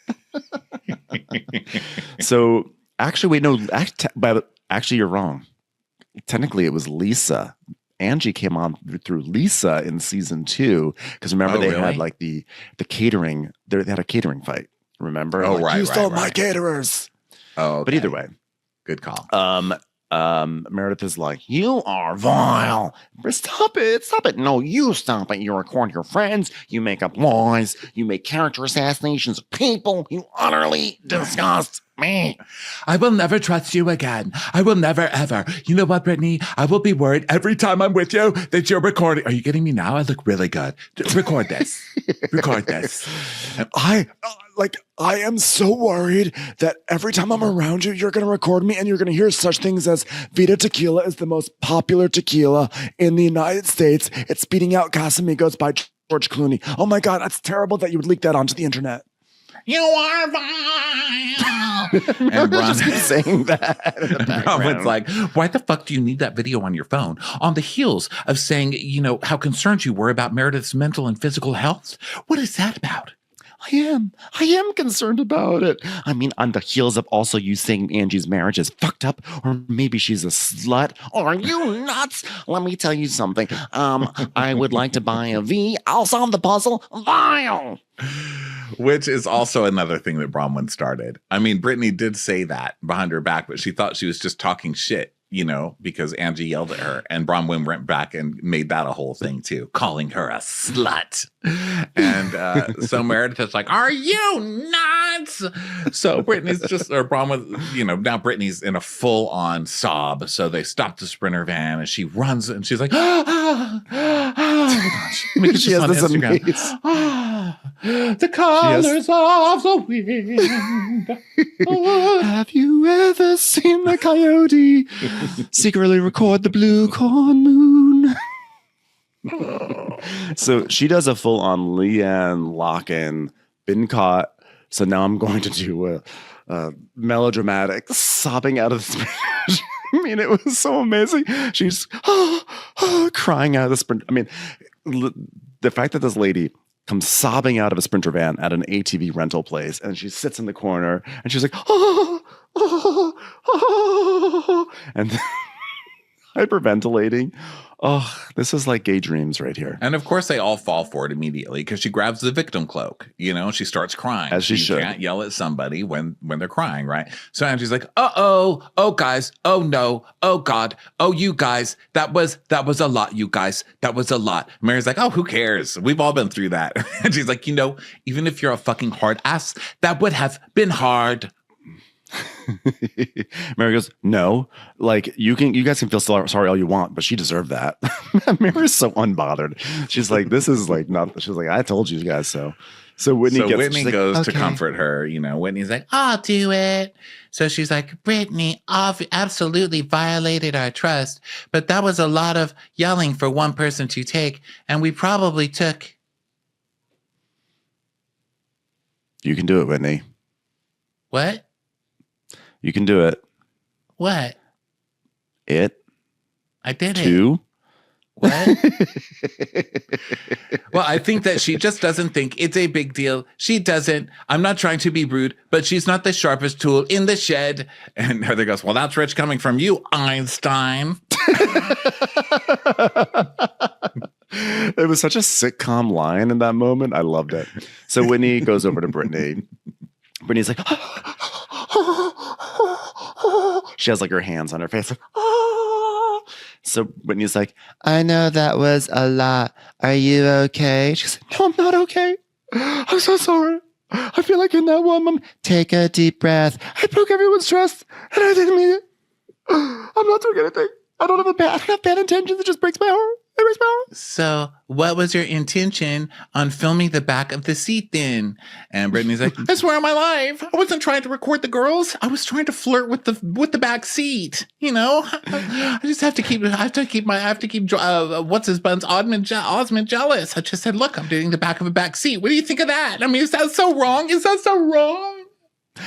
So actually, wait, no. But actually, you're wrong. Technically, it was Lisa. Angie came on through Lisa in season 2 because remember they had like the catering. They had a catering fight. Remember? Oh, like, right. You stole right. my caterers. Oh, okay. But either way, good call. Meredith is like, you are vile. Stop it. No, you stop it. You record your friends. You make up lies. You make character assassinations of people. You utterly disgust me. I will never trust you again. I will never, ever. You know what, Brittany? I will be worried every time I'm with you that you're recording. Are you getting me now? I look really good. Record this. Record this. I am so worried that every time I'm around you, you're going to record me and you're going to hear such things as Vita Tequila is the most popular tequila in the United States. It's beating out Casamigos by George Clooney. Oh my God, that's terrible that you would leak that onto the internet. You are vile. And Just keep saying that. In the Bronwyn's like, why the fuck do you need that video on your phone? On the heels of saying, you know, how concerned you were about Meredith's mental and physical health. What is that about? I am concerned about it. I mean, on the heels of also you saying Angie's marriage is fucked up, or maybe she's a slut. Or are you nuts? Let me tell you something. I would like to buy a V. I'll solve the puzzle. Vile. Which is also another thing that Bronwyn started. I mean, Britney did say that behind her back, but she thought she was just talking shit, you know, because Angie yelled at her. And Bronwyn went back and made that a whole thing too, calling her a slut. And so Meredith is like, are you nuts? So Britney's just, or Bronwyn, you know, now Britney's in a full on sob. So they stop the Sprinter van and she runs and she's like, oh my gosh. I mean, She has this The colors of the wind. Have you ever seen the coyote secretly record the blue corn moon? So she does a full-on Leanne Locken, been caught. So now I'm going to do a melodramatic sobbing out of the sprint. I mean, it was so amazing. She's crying out of the sprint. I mean, the fact that this lady comes sobbing out of a Sprinter van at an ATV rental place, and she sits in the corner, and she's like, and hyperventilating. Oh, this is like gay dreams right here. And of course, they all fall for it immediately because she grabs the victim cloak. You know, she starts crying. As she should. You can't yell at somebody when they're crying, right? So Angie's like, oh, guys, oh no, oh God, oh you guys, that was a lot, you guys, that was a lot. Mary's like, oh, who cares? We've all been through that. And she's like, you know, even if you're a fucking hard ass, that would have been hard. Mary goes, no, like you guys can feel sorry all you want, but she deserved that. Mary's so unbothered. She's like, this is like not. She's like, I told you guys so. So Whitney goes like, to comfort her. You know, Whitney's like, I'll do it. So she's like, Britney absolutely violated our trust, but that was a lot of yelling for one person to take, and we probably took. You can do it, Whitney. What? You can do it. What? I did it. Two. What? well, I think that she just doesn't think it's a big deal. She doesn't. I'm not trying to be rude, but she's not the sharpest tool in the shed. And Heather goes, well, that's rich coming from you, Einstein. It was such a sitcom line in that moment. I loved it. So Whitney goes over to Britney. Britney's like, she has like her hands on her face. Like, so Whitney's like, I know that was a lot. Are you okay? She's like, no, I'm not okay. I'm so sorry. I feel like in that woman. Take a deep breath. I broke everyone's trust and I didn't mean it. I'm not doing anything. I don't have bad intentions. It just breaks my heart. It breaks my heart. So what was your intention on filming the back of the seat then? And Brittany's like, I swear on my life, I wasn't trying to record the girls. I was trying to flirt with the back seat. You know, I have to keep what's his buns Osmond jealous. I just said, look, I'm doing the back of a back seat. What do you think of that? I mean, is that so wrong? Is that so wrong?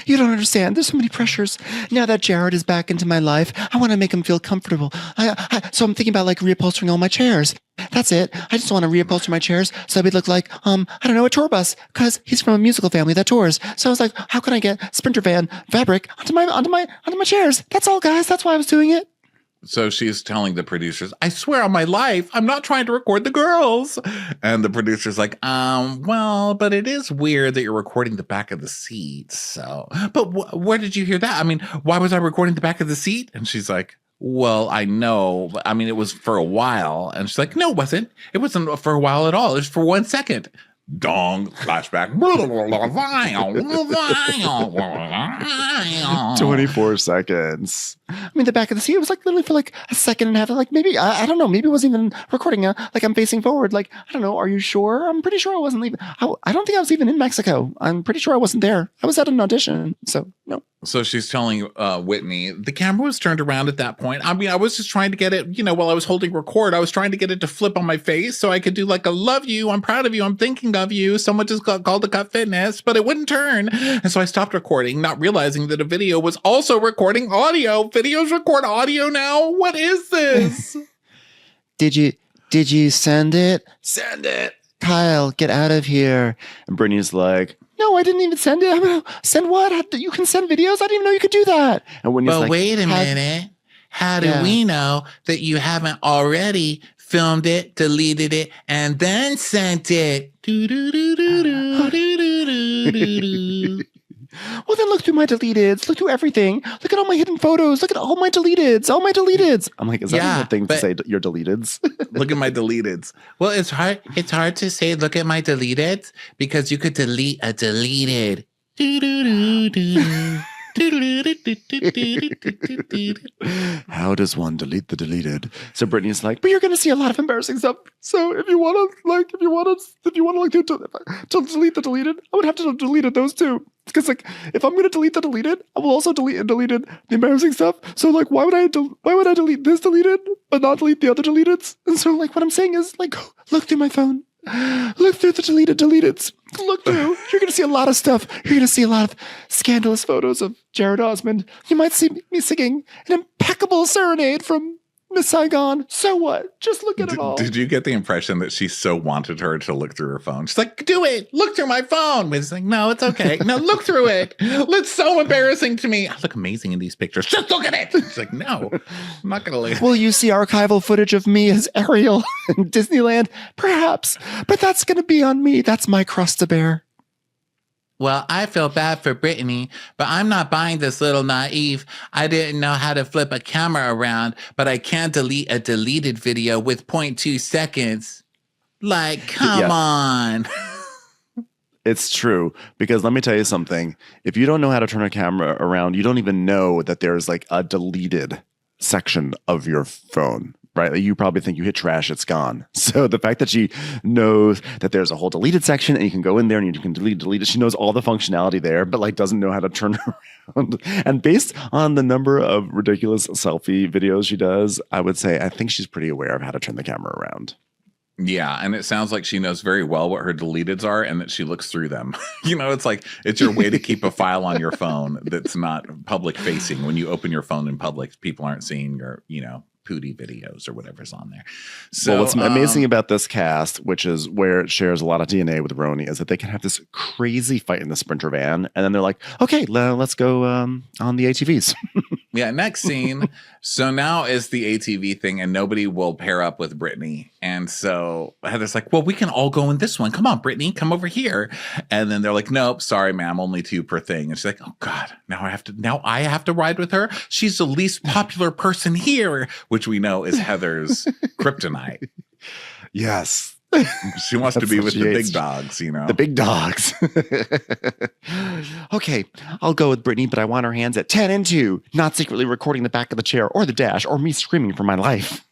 You don't understand. There's so many pressures. Now that Jared is back into my life, I want to make him feel comfortable. So I'm thinking about like reupholstering all my chairs. That's it. I just want to reupholster my chairs so they look like, I don't know, a tour bus, because he's from a musical family that tours. So I was like, how can I get Sprinter van fabric onto my chairs? That's all, guys. That's why I was doing it. So she's telling the producers, I swear on my life, I'm not trying to record the girls. And the producer's like, well, but it is weird that you're recording the back of the seat. So, but where did you hear that? I mean, why was I recording the back of the seat? And she's like, well, I know, but I mean, it was for a while. And she's like, no, it wasn't. It wasn't for a while at all. It was for 1 second. Dong, flashback. 24 seconds. I mean, the back of the seat, it was like literally for like a second and a half. Like maybe, I don't know, maybe it wasn't even recording. Like I'm facing forward. Like, I don't know. Are you sure? I'm pretty sure I wasn't leaving. I don't think I was even in Mexico. I'm pretty sure I wasn't there. I was at an audition. So no. So she's telling Whitney, the camera was turned around at that point. I mean, I was just trying to get it, while I was holding record, I was trying to get it to flip on my face so I could do like a love you, I'm proud of you, I'm thinking of you. Someone just called to Cut Fitness, but it wouldn't turn. And so I stopped recording, not realizing that a video was also recording audio. Videos record audio now. What is this? Did you send it? Send it. Kyle, get out of here. And Brittany's like, no, I didn't even send it. I'm gonna send what? You can send videos? I didn't even know you could do that. And when but like, wait a minute. How do we know that you haven't already filmed it, deleted it, and then sent it? Well, then look through my deleteds. Look through everything. Look at all my hidden photos. Look at all my deleteds. All my deleteds. I'm like, is that a thing to say? Your deleteds? Look at my deleteds. Well, it's hard. It's hard to say. Look at my deleteds because you could delete a deleted. How does one delete the deleted? So Brittany's like, but you're going to see a lot of embarrassing stuff. So if you want to delete the deleted, I would have to delete those too. Because like, if I'm going to delete the deleted, I will also delete the embarrassing stuff. So like, why would I delete this deleted but not delete the other deleteds? And so like, what I'm saying is like, look through my phone. Look through the deleteds. Look through. You're going to see a lot of stuff. You're going to see a lot of scandalous photos of Jared Osmond. You might see me singing an impeccable serenade from Miss Saigon. So what? Just look at it all. Did you get the impression that she so wanted her to look through her phone? She's like, do it. Look through my phone. It's like, no, it's okay. No, look through it. It's so embarrassing to me. I look amazing in these pictures. Just look at it. She's like, no, I'm not going to look. Will you see archival footage of me as Ariel in Disneyland? Perhaps. But that's going to be on me. That's my cross to bear. Well, I feel bad for Britney, but I'm not buying this little naive. I didn't know how to flip a camera around, but I can't delete a deleted video with 0.2 seconds. Like, come on. It's true. Because let me tell you something. If you don't know how to turn a camera around, you don't even know that there's like a deleted section of your phone. Right? You probably think you hit trash, it's gone. So the fact that she knows that there's a whole deleted section and you can go in there and you can delete it. She knows all the functionality there, but like doesn't know how to turn around. And based on the number of ridiculous selfie videos she does, I would say I think she's pretty aware of how to turn the camera around. Yeah, and it sounds like she knows very well what her deleteds are and that she looks through them. It's like it's your way to keep a file on your phone that's not public facing. When you open your phone in public, people aren't seeing your, Pootie videos or whatever's on there. So what's amazing about this cast, which is where it shares a lot of DNA with Roni, is that they can have this crazy fight in the Sprinter van, and then they're like, okay, let's go on the ATVs. Yeah, next scene. So now is the ATV thing, and nobody will pair up with Britney. And so Heather's like, well, we can all go in this one. Come on, Britney, come over here. And then they're like, nope, sorry, ma'am, only 2 per thing. And she's like, oh God, now I have to ride with her. She's the least popular person here, which we know is Heather's kryptonite. Yes. She wants to be with the big dogs, The big dogs. Okay, I'll go with Britney, but I want her hands at 10 and 2, not secretly recording the back of the chair or the dash or me screaming for my life.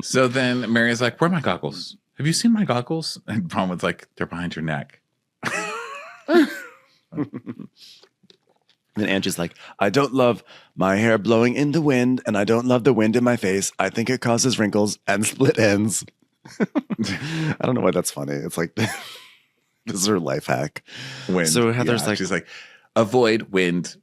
So then Mary's like, where are my goggles? Have you seen my goggles? And Bronwyn's like, they're behind your neck. Then Angie's like, I don't love my hair blowing in the wind, and I don't love the wind in my face. I think it causes wrinkles and split ends. I don't know why that's funny. It's like, this is her life hack. Wind. So Heather's like, she's like, avoid wind.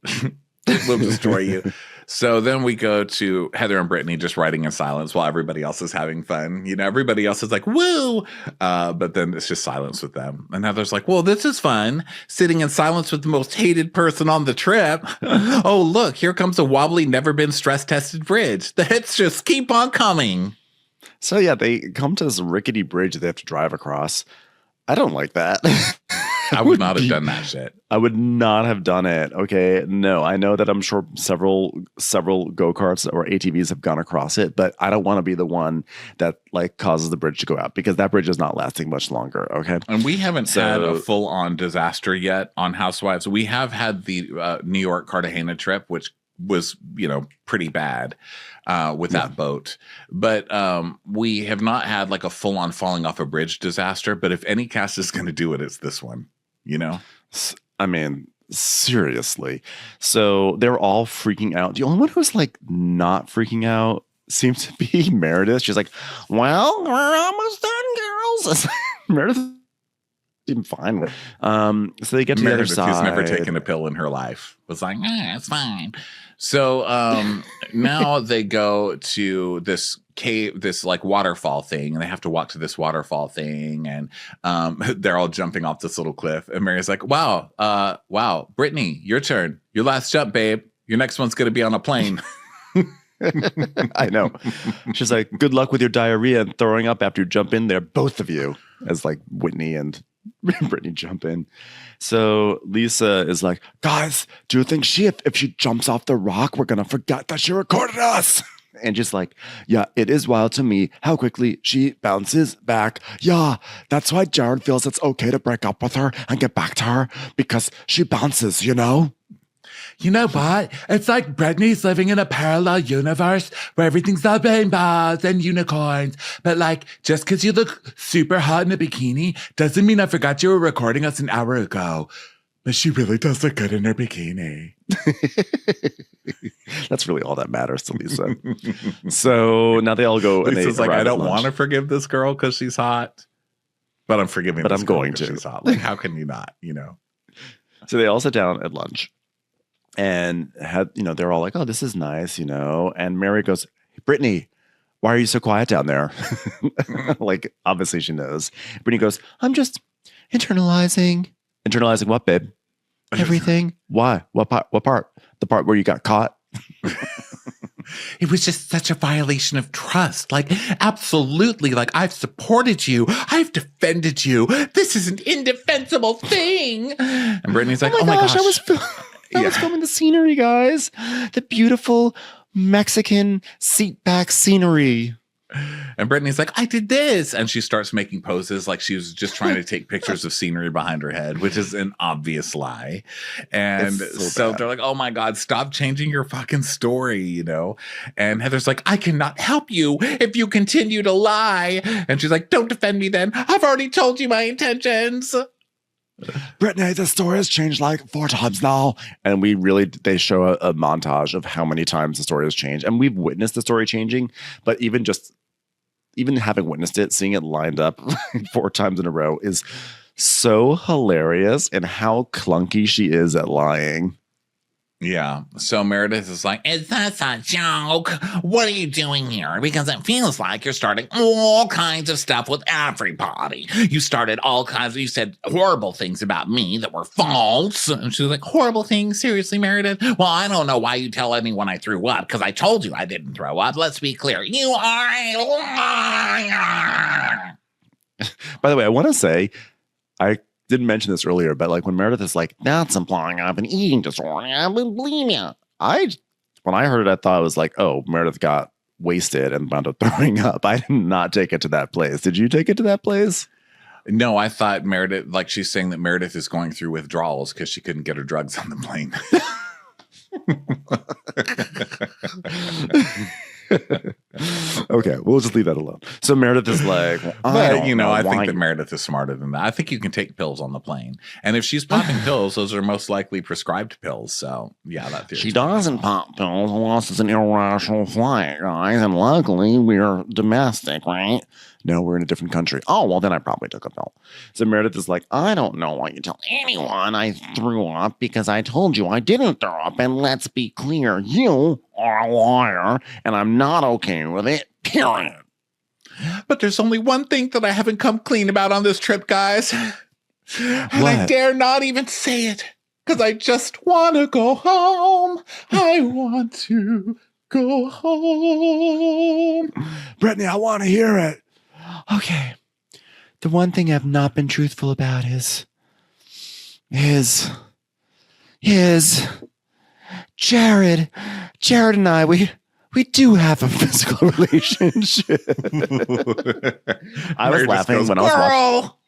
It will destroy you. So then we go to Heather and Britney just writing in silence while everybody else is having fun. You know, everybody else is like, woo! But then it's just silence with them. And Heather's like, well, this is fun. Sitting in silence with the most hated person on the trip. Oh, look, here comes a wobbly, never been stress tested bridge. The hits just keep on coming. So yeah, they come to this rickety bridge that they have to drive across. I don't like that. I would not have done that shit. I would not have done it. Okay. No, I know that I'm sure several go-karts or ATVs have gone across it, but I don't want to be the one that like causes the bridge to go out because that bridge is not lasting much longer. Okay. And we haven't had a full-on disaster yet on Housewives. We have had the New York Cartagena trip, which was, you know, pretty bad with that boat. But we have not had like a full-on falling off a bridge disaster. But if any cast is going to do it, it's this one, you know? I mean, seriously. So they're all freaking out. The only one who's like not freaking out seems to be Meredith. She's like, well, we're almost done, girls. Meredith seemed fine. So they get to Meredith, the other side. who's never taken a pill in her life, was like, it's fine. So now they go to this cave, this like waterfall thing, and they have to walk to this waterfall thing, and they're all jumping off this little cliff. And Mary's like, wow, Britney, your turn. Your last jump, babe. Your next one's going to be on a plane. I know. She's like, good luck with your diarrhea and throwing up after you jump in there, both of you, as like Whitney and Britney jump in. So Lisa is like, guys, do you think if she jumps off the rock, we're going to forget that she recorded us? And just like, yeah, it is wild to me how quickly she bounces back. Yeah, that's why Jared feels it's okay to break up with her and get back to her because she bounces, you know? You know what? It's like Britney's living in a parallel universe where everything's all rainbows and unicorns. But like, just because you look super hot in a bikini doesn't mean I forgot you were recording us an hour ago. But she really does look good in her bikini. That's really all that matters to Lisa. So now they all go. Lisa's like, I don't want to to forgive this girl because she's hot, but I'm forgiving. But this I'm girl going 'cause to. She's hot. Like, how can you not? You know. So they all sit down at lunch. And they're all like, oh, this is nice, you know. And Mary goes, hey, Britney, why are you so quiet down there? Like, obviously she knows. Britney goes, I'm just internalizing. Internalizing what, babe? Everything. Why? What part? The part where you got caught? It was just such a violation of trust. Like, absolutely. Like, I've supported you. I've defended you. This is an indefensible thing. And Brittany's like, oh my gosh. I was filming the scenery, guys. The beautiful Mexican seat back scenery. And Brittany's like, I did this. And she starts making poses like she was just trying to take pictures of scenery behind her head, which is an obvious lie. And so they're like, oh my God, stop changing your fucking story, you know? And Heather's like, I cannot help you if you continue to lie. And she's like, don't defend me then. I've already told you my intentions. Britney, the story has changed like 4 times now. And they show a montage of how many times the story has changed. And we've witnessed the story changing, but even having witnessed it, seeing it lined up 4 times in a row is so hilarious, and how clunky she is at lying. Yeah. So Meredith is like, Is this a joke? What are you doing here? Because it feels like you're starting all kinds of stuff with everybody. You started you said horrible things about me that were false. And she was like, horrible things? Seriously, Meredith? Well, I don't know why you tell anyone I threw up, because I told you I didn't throw up. Let's be clear. You are a liar. By the way, I want to say, I didn't mention this earlier, but like when Meredith is like, that's implying I have an eating disorder, I have bulimia. When I heard it, I thought it was like, oh, Meredith got wasted and wound up throwing up. I did not take it to that place. Did you take it to that place? No, I thought Meredith, like she's saying that Meredith is going through withdrawals because she couldn't get her drugs on the plane. Okay, we'll just leave that alone. So Meredith is like, I think that Meredith is smarter than that. I think you can take pills on the plane, and if she's popping pills, those are most likely prescribed pills. So yeah, that theory. She doesn't pop pills unless it's an irrational flight, guys. And luckily, we're domestic, right? No, we're in a different country. Oh, well, then I probably took a pill. So Meredith is like, I don't know why you tell anyone I threw up because I told you I didn't throw up. And let's be clear, you are a liar and I'm not okay with it, period. But there's only one thing that I haven't come clean about on this trip, guys. And I What? dare not even say it because I just want to go home. I want to go home. Brittany, I want to hear it. Okay. The one thing I've not been truthful about is Jared. Jared and I, we do have a physical relationship. I was Mary just laughing goes, when I was watching. "Girl!"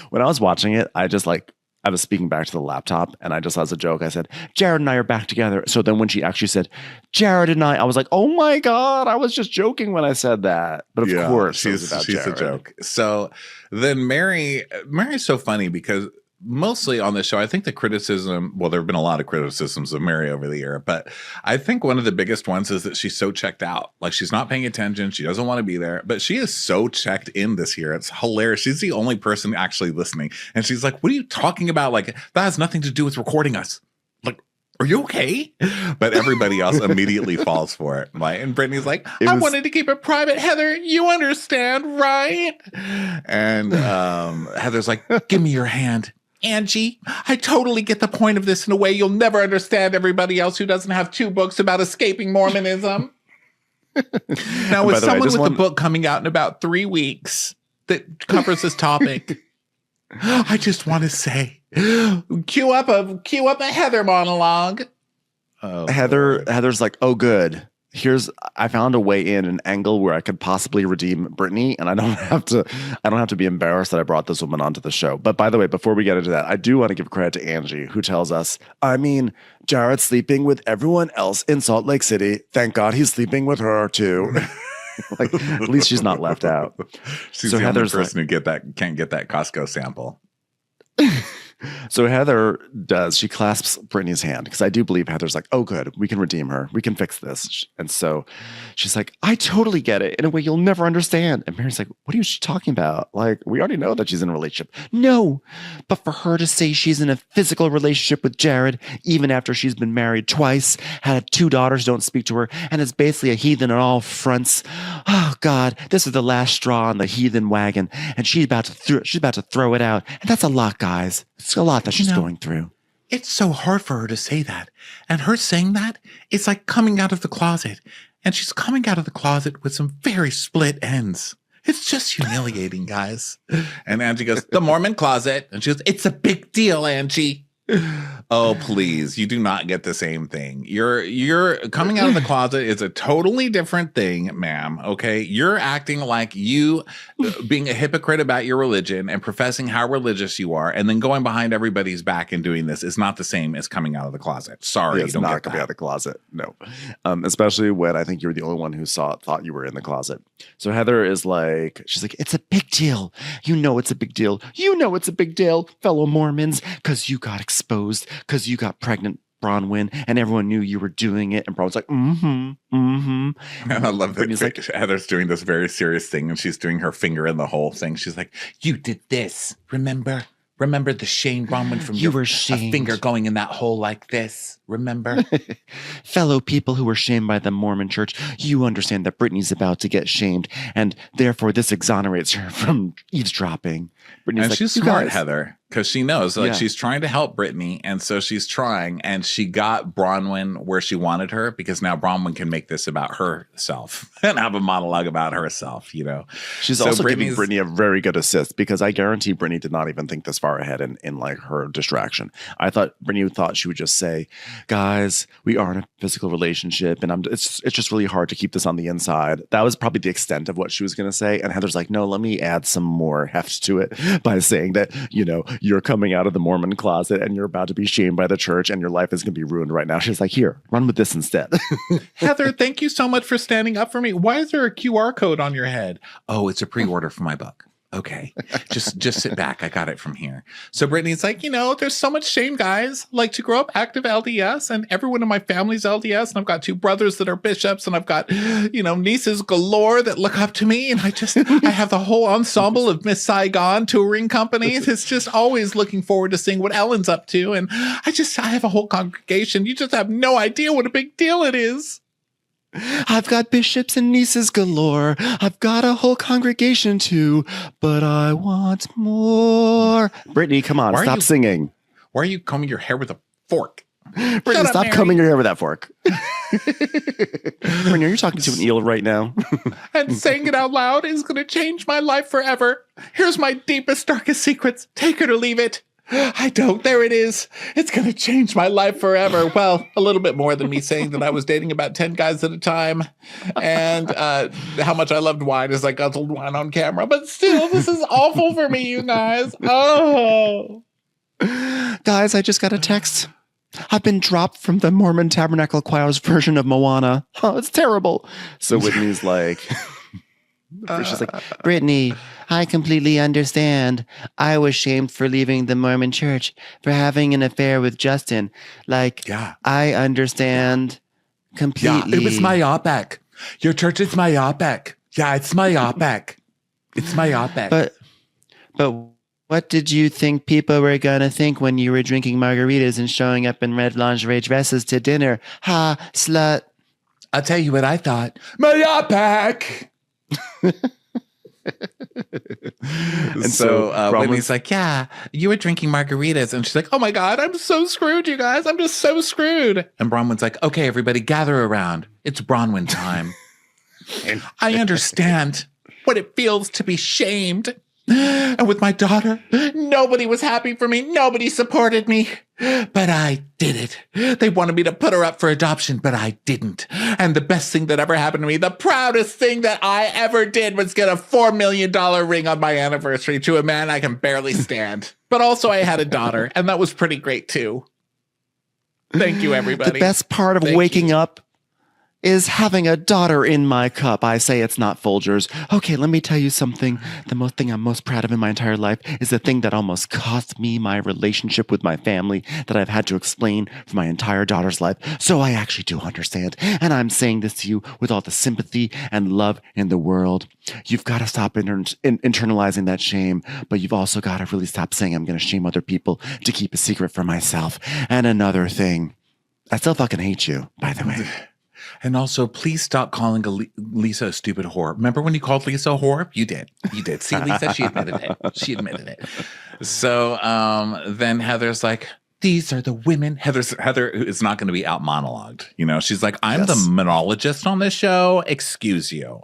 When I was watching it, I was speaking back to the laptop and I just, as a joke, I said, Jared and I are back together. So then when she actually said, Jared and I was like, oh my God, I was just joking when I said that. But of course, she's a a joke. So then Mary's so funny because mostly on the show, I think the criticism, well, there have been a lot of criticisms of Mary over the year, but I think one of the biggest ones is that she's so checked out. Like she's not paying attention. She doesn't want to be there, but she is so checked in this year. It's hilarious. She's the only person actually listening. And she's like, what are you talking about? Like that has nothing to do with recording us. Like, are you okay? But everybody else immediately falls for it. Like, and Brittany's like, I wanted to keep it private. Heather, you understand, right? And Heather's like, give me your hand. Angie, I totally get the point of this in a way you'll never understand everybody else who doesn't have 2 books about escaping Mormonism. Now, with someone with a book coming out in about 3 weeks that covers this topic, I just want to say, cue up a Heather monologue. Oh, Heather's like, oh, good. I found a way in an angle where I could possibly redeem Britney, and I don't have to be embarrassed that I brought this woman onto the show. But by the way, before we get into that, I do want to give credit to Angie, who tells us, Jared's sleeping with everyone else in Salt Lake City. Thank God he's sleeping with her too. Like, at least she's not left out. She's the only person who can't get that Costco sample. So she clasps Brittany's hand because I do believe Heather's like, oh, good, we can redeem her. We can fix this. And so she's like, I totally get it in a way you'll never understand. And Mary's like, what are you talking about? Like, we already know that she's in a relationship. No, but for her to say she's in a physical relationship with Jared, even after she's been married twice, had 2 daughters, don't speak to her, and is basically a heathen on all fronts. Oh God, this is the last straw on the heathen wagon. And she's about to throw it out. And that's a lot, guys. It's a lot that she's going through. It's so hard for her to say that. And her saying that, it's like coming out of the closet. And she's coming out of the closet with some very split ends. It's just humiliating, guys. And Angie goes, the Mormon closet. And she goes, it's a big deal, Angie. Oh, please. You do not get the same thing. You're coming out of the closet is a totally different thing, ma'am. Okay. You're acting like you being a hypocrite about your religion and professing how religious you are. And then going behind everybody's back and doing this is not the same as coming out of the closet. Sorry. It's not coming out of the closet. No. Especially when I think you were the only one who thought you were in the closet. So Heather is like, she's like, it's a big deal. You know, it's a big deal. You know, it's a big deal, fellow Mormons, because you got exposed, because you got pregnant, Bronwyn, and everyone knew you were doing it. And Bronwyn's like, And I love that like, Heather's doing this very serious thing, and she's doing her finger in the hole thing. She's like, you did this. Remember the Shane Bronwyn from you your were shamed. A finger going in that hole like this. Remember? Fellow people who were shamed by the Mormon church, you understand that Britney's about to get shamed, and therefore this exonerates her from eavesdropping. Brittany's like, she's smart, Heather, because she knows she's trying to help Britney, and so she's trying, and she got Bronwyn where she wanted her because now Bronwyn can make this about herself and have a monologue about herself. You know, she's also giving Britney a very good assist because I guarantee Britney did not even think this far ahead in like her distraction. I thought Britney thought she would just say, guys, we are in a physical relationship, and it's just really hard to keep this on the inside. That was probably the extent of what she was going to say. And Heather's like, no, let me add some more heft to it by saying that, you know, you're coming out of the Mormon closet and you're about to be shamed by the church and your life is going to be ruined right now. She's like, here, run with this instead. Heather, thank you so much for standing up for me. Why is there a QR code on your head? Oh, it's a pre-order for my book. Okay, just sit back. I got it from here. So Brittany's like, there's so much shame, guys. Like to grow up active LDS, and everyone in my family's LDS, and I've got 2 brothers that are bishops, and I've got, nieces galore that look up to me, and I have the whole ensemble of Miss Saigon touring companies. It's just always looking forward to seeing what Ellen's up to, and I have a whole congregation. You just have no idea what a big deal it is. I've got bishops and nieces galore. I've got a whole congregation too, but I want more. Brittany, come on, stop singing. Why are you combing your hair with a fork? Brittany, stop combing your hair with that fork. Brittany, you're talking to an eel right now. And saying it out loud is going to change my life forever. Here's my deepest, darkest secrets. Take it or leave it. I don't. There it is. It's going to change my life forever. Well, a little bit more than me saying that I was dating about 10 guys at a time and how much I loved wine as I guzzled wine on camera. But still, this is awful for me, you guys. Oh. Guys, I just got a text. I've been dropped from the Mormon Tabernacle Choir's version of Moana. Oh, it's terrible. So Whitney's like... She's like, Brittany, I completely understand. I was shamed for leaving the Mormon church, for having an affair with Justin. I understand completely. Yeah, it was myopic. Your church is myopic. Yeah, it's myopic. It's myopic. But what did you think people were going to think when you were drinking margaritas and showing up in red lingerie dresses to dinner? Ha, slut. I'll tell you what I thought. Myopic. And so Whitney's like, yeah, you were drinking margaritas. And she's like, oh my God, I'm so screwed, you guys. I'm just so screwed. And Bronwyn's like, okay, everybody gather around. It's Bronwyn time. I understand what it feels to be shamed. And with my daughter, nobody was happy for me. Nobody supported me. But I did it. They wanted me to put her up for adoption, but I didn't. And the best thing that ever happened to me, the proudest thing that I ever did was get a $4 million ring on my anniversary to a man I can barely stand. But also I had a daughter, and that was pretty great too. Thank you, everybody. The best part of waking up is having a daughter in my cup. I say it's not Folgers. Okay, let me tell you something. The thing I'm most proud of in my entire life is the thing that almost cost me my relationship with my family that I've had to explain for my entire daughter's life. So I actually do understand. And I'm saying this to you with all the sympathy and love in the world. You've got to stop internalizing that shame, but you've also got to really stop saying I'm going to shame other people to keep a secret for myself. And another thing, I still fucking hate you, by the way. And also, please stop calling Lisa a stupid whore. Remember when you called Lisa a whore? You did. You did. See, Lisa, she admitted it. She admitted it. So then Heather's like, these are the women. Heather is not going to be out monologued. She's like, I'm the monologist on this show. Excuse you.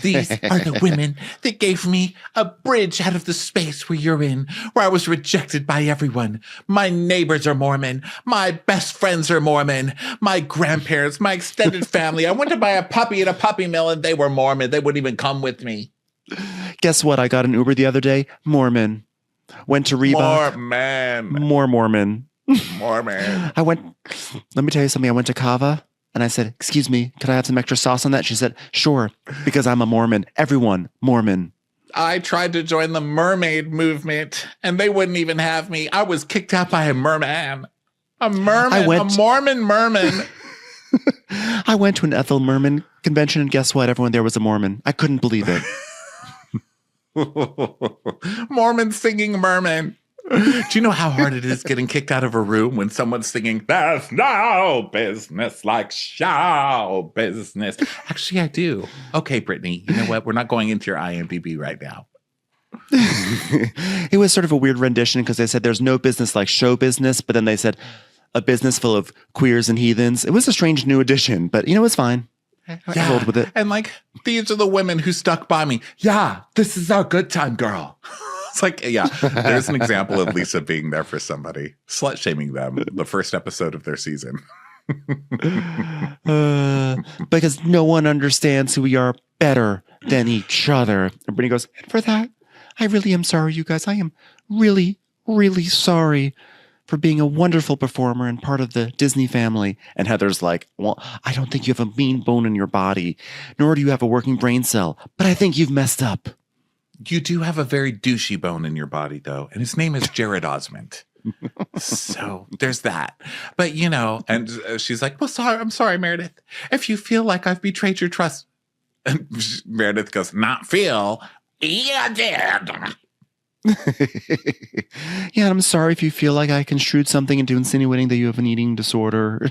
These are the women that gave me a bridge out of the space where you're in, where I was rejected by everyone. My neighbors are Mormon. My best friends are Mormon. My grandparents, my extended family. I went to buy a puppy at a puppy mill and they were Mormon. They wouldn't even come with me. Guess what? I got an Uber the other day. Mormon. Went to Reebok. More Mormon. Mormon. Let me tell you something. I went to Kava. And I said, excuse me, could I have some extra sauce on that? She said, sure, because I'm a Mormon. Everyone, Mormon. I tried to join the mermaid movement, and they wouldn't even have me. I was kicked out by a merman. A Mormon merman. I went to an Ethel Merman convention, and guess what? Everyone there was a Mormon. I couldn't believe it. Mormon singing merman. Do you know how hard it is getting kicked out of a room when someone's singing, there's no business like show business? Actually, I do. Okay, Brittany, you know what? We're not going into your IMDb right now. It was sort of a weird rendition because they said there's no business like show business, but then they said a business full of queers and heathens. It was a strange new addition, but it's fine. I rolled with it. And these are the women who stuck by me. Yeah, this is our good time, girl. It's like, yeah, there's an example of Lisa being there for somebody, slut shaming them, the first episode of their season. Because no one understands who we are better than each other. And Brittany goes, and for that, I really am sorry, you guys. I am really, really sorry for being a wonderful performer and part of the Disney family. And Heather's like, well, I don't think you have a mean bone in your body, nor do you have a working brain cell, but I think you've messed up. You do have a very douchey bone in your body, though, and his name is Jared Osmond. So there's that. But, you know, and she's like, well, I'm sorry, Meredith. If you feel like I've betrayed your trust. And Meredith goes, not feel. Yeah, I did. Yeah, I'm sorry if you feel like I construed something into insinuating that you have an eating disorder.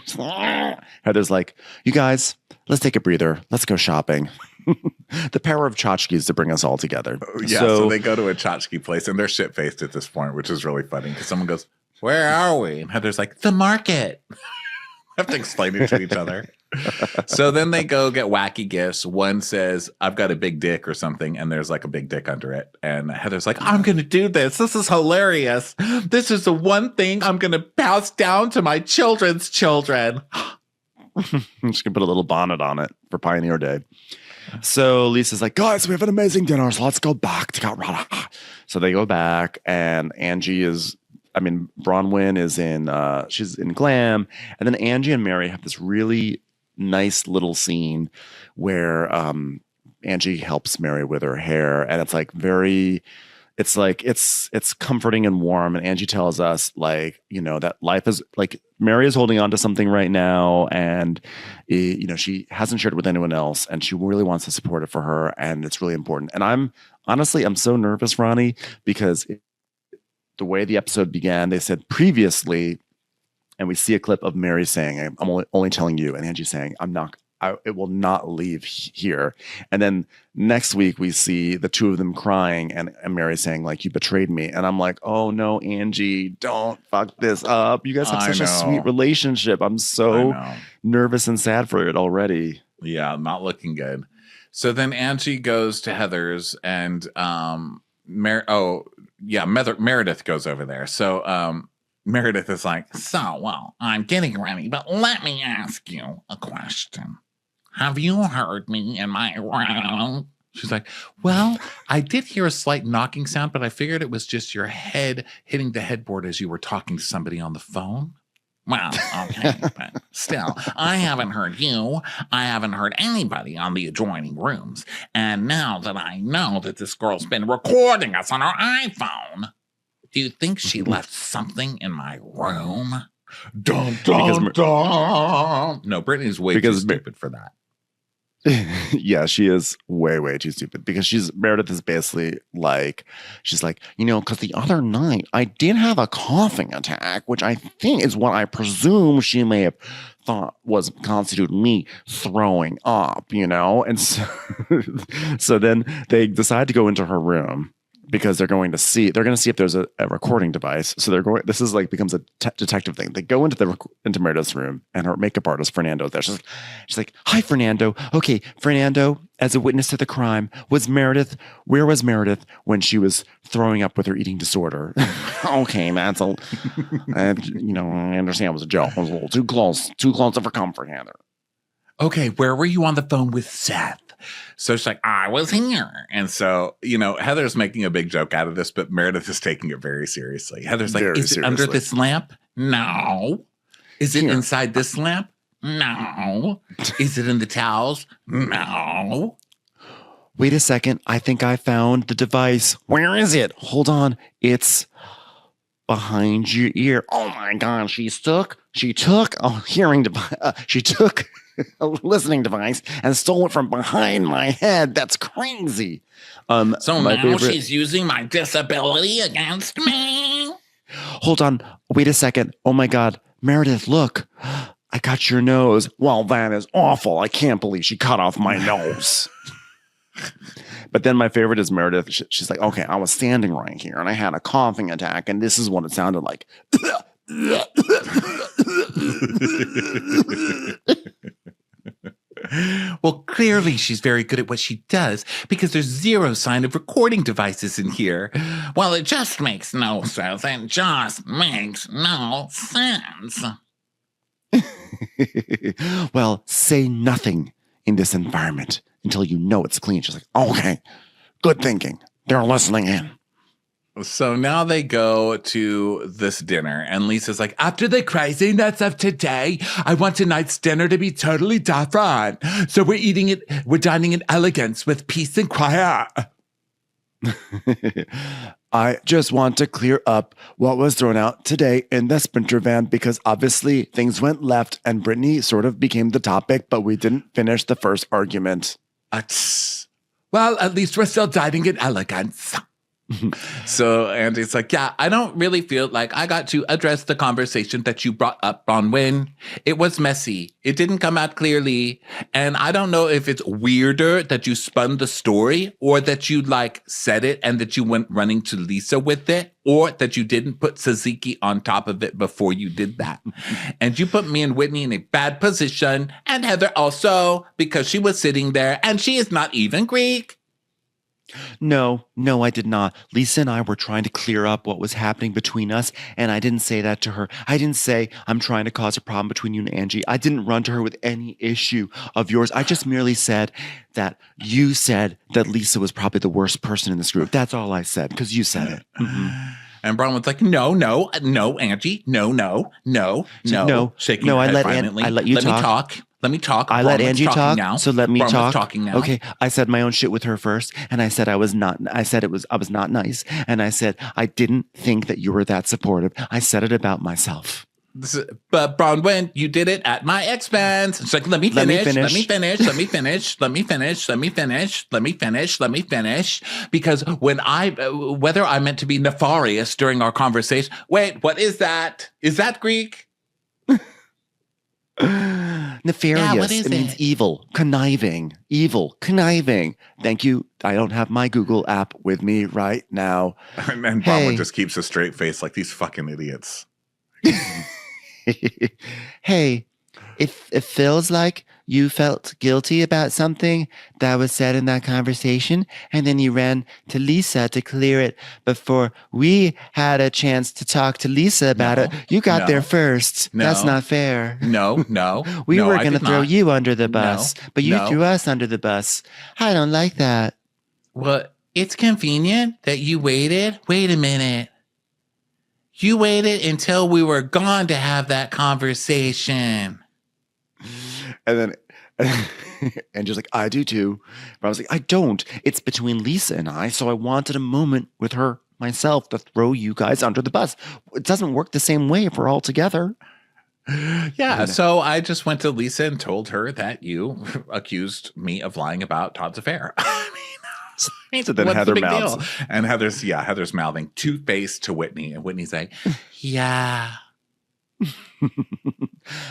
Heather's like, you guys, let's take a breather. Let's go shopping. The power of tchotchkes to bring us all together. Yeah, so they go to a tchotchke place and they're shit-faced at this point, which is really funny because someone goes, where are we? And Heather's like, the market. Have to explain it to each other. So then they go get wacky gifts. One says, I've got a big dick or something, and there's like a big dick under it. And Heather's like, I'm going to do this. This is hilarious. This is the one thing I'm going to pass down to my children's children. I'm just going to put a little bonnet on it for Pioneer Day. So Lisa's like, guys, we have an amazing dinner, so let's go back to Colorado. So they go back, and Bronwyn is she's in glam. And then Angie and Mary have this really nice little scene where Angie helps Mary with her hair. And it's like it's comforting and warm. And Angie tells us, like, you know, that life is like, Mary is holding on to something right now. And, you know, she hasn't shared it with anyone else. And she really wants to support it for her. And it's really important. And I'm so nervous, Ronnie, because the way the episode began, they said previously, and we see a clip of Mary saying, I'm only telling you. And Angie saying, it will not leave here. And then next week we see the two of them crying and Mary saying, like, you betrayed me. And I'm like, oh no, Angie, don't fuck this up. You guys have such a sweet relationship. I'm so nervous and sad for it already. Yeah, not looking good. So then Angie goes to Heather's and Meredith goes over there. So Meredith is like, so, well, I'm getting ready, but let me ask you a question. Have you heard me in my room? She's like, well, I did hear a slight knocking sound, but I figured it was just your head hitting the headboard as you were talking to somebody on the phone. Well, okay, but still, I haven't heard you. I haven't heard anybody on the adjoining rooms. And now that I know that this girl's been recording us on her iPhone, do you think she left something in my room? Dun, dun, dun. No, Brittany's way too stupid for that. Yeah, she is way, way too stupid because Meredith is basically like, she's like, you know, because the other night I did have a coughing attack, which I think is what I presume she may have thought was constituted me throwing up, you know? And so then they decide to go into her room because they're going to see if there's a recording device. So this is like becomes a detective thing. They go into Meredith's room and her makeup artist, Fernando's there. She's like, hi, Fernando. Okay, Fernando, as a witness to the crime, where was Meredith when she was throwing up with her eating disorder? Okay, you know, I understand it was a joke. It was a little too close for comfort, Heather. Okay, where were you on the phone with Seth? So she's like, I was here. And so, you know, Heather's making a big joke out of this, but Meredith is taking it very seriously. Heather's like, is it under this lamp? No. Is it inside this lamp? No. Is it in the towels? No. Wait a second. I think I found the device. Where is it? Hold on. It's behind your ear. Oh my God. She took a hearing device. She took a listening device and stole it from behind my head. That's crazy. So now she's using my disability against me? Hold on. Wait a second. Oh my God. Meredith, look. I got your nose. Well, that is awful. I can't believe she cut off my nose. But then my favorite is Meredith. She's like, okay, I was standing right here and I had a coughing attack and this is what it sounded like. Well, clearly she's very good at what she does because there's zero sign of recording devices in here. Well, it just makes no sense. It just makes no sense. Well, say nothing in this environment until you know it's clean. She's like, okay, good thinking. They're listening in. So now they go to this dinner, and Lisa's like, after the craziness of today, I want tonight's dinner to be totally different. So we're dining in elegance with peace and quiet. I just want to clear up what was thrown out today in the Sprinter van because obviously things went left and Britney sort of became the topic, but we didn't finish the first argument. Well, at least we're still dining in elegance. So Andy's like, yeah, I don't really feel like I got to address the conversation that you brought up, Bronwyn. It was messy. It didn't come out clearly. And I don't know if it's weirder that you spun the story or that you like said it and that you went running to Lisa with it or that you didn't put Tzatziki on top of it before you did that. And you put me and Whitney in a bad position and Heather also because she was sitting there and she is not even Greek. No, I did not. Lisa and I were trying to clear up what was happening between us, and I didn't say that to her. I didn't say, I'm trying to cause a problem between you and Angie. I didn't run to her with any issue of yours. I just merely said that you said that Lisa was probably the worst person in this group. That's all I said, because you said it. Mm-hmm. And Braun was like, no, Angie, no. Shaking her head violently. I let you talk. Let me talk. I let Angie talk, now. So let me Braun talk. was talking now. Okay, I said my own shit with her first, and I said I was not nice, and I said I didn't think that you were that supportive. I said it about myself. But Bronwyn, you did it at my expense. It's like, let me finish. Because whether I meant to be nefarious during our conversation. Wait, what is that? Is that Greek? Nefarious. Yeah, what is it means evil, conniving. Thank you. I don't have my Google app with me right now. And Bronwyn just keeps a straight face like these fucking idiots. Hey, if it feels like you felt guilty about something that was said in that conversation, and then you ran to Lisa to clear it before we had a chance to talk to Lisa about it. You got there first. No. That's not fair. No. We were going to throw you under the bus, but you threw us under the bus. I don't like that. Well, it's convenient that you waited. Wait a minute. You waited until we were gone to have that conversation. And then Angie's like, I do too. But I was like, I don't. It's between Lisa and I, so I wanted a moment with her myself to throw you guys under the bus. It doesn't work the same way if we're all together. Yeah, so I just went to Lisa and told her that you accused me of lying about Todd's affair. So then Heather mouths. And Heather's mouthing two-faced to Whitney. And Whitney's like, yeah.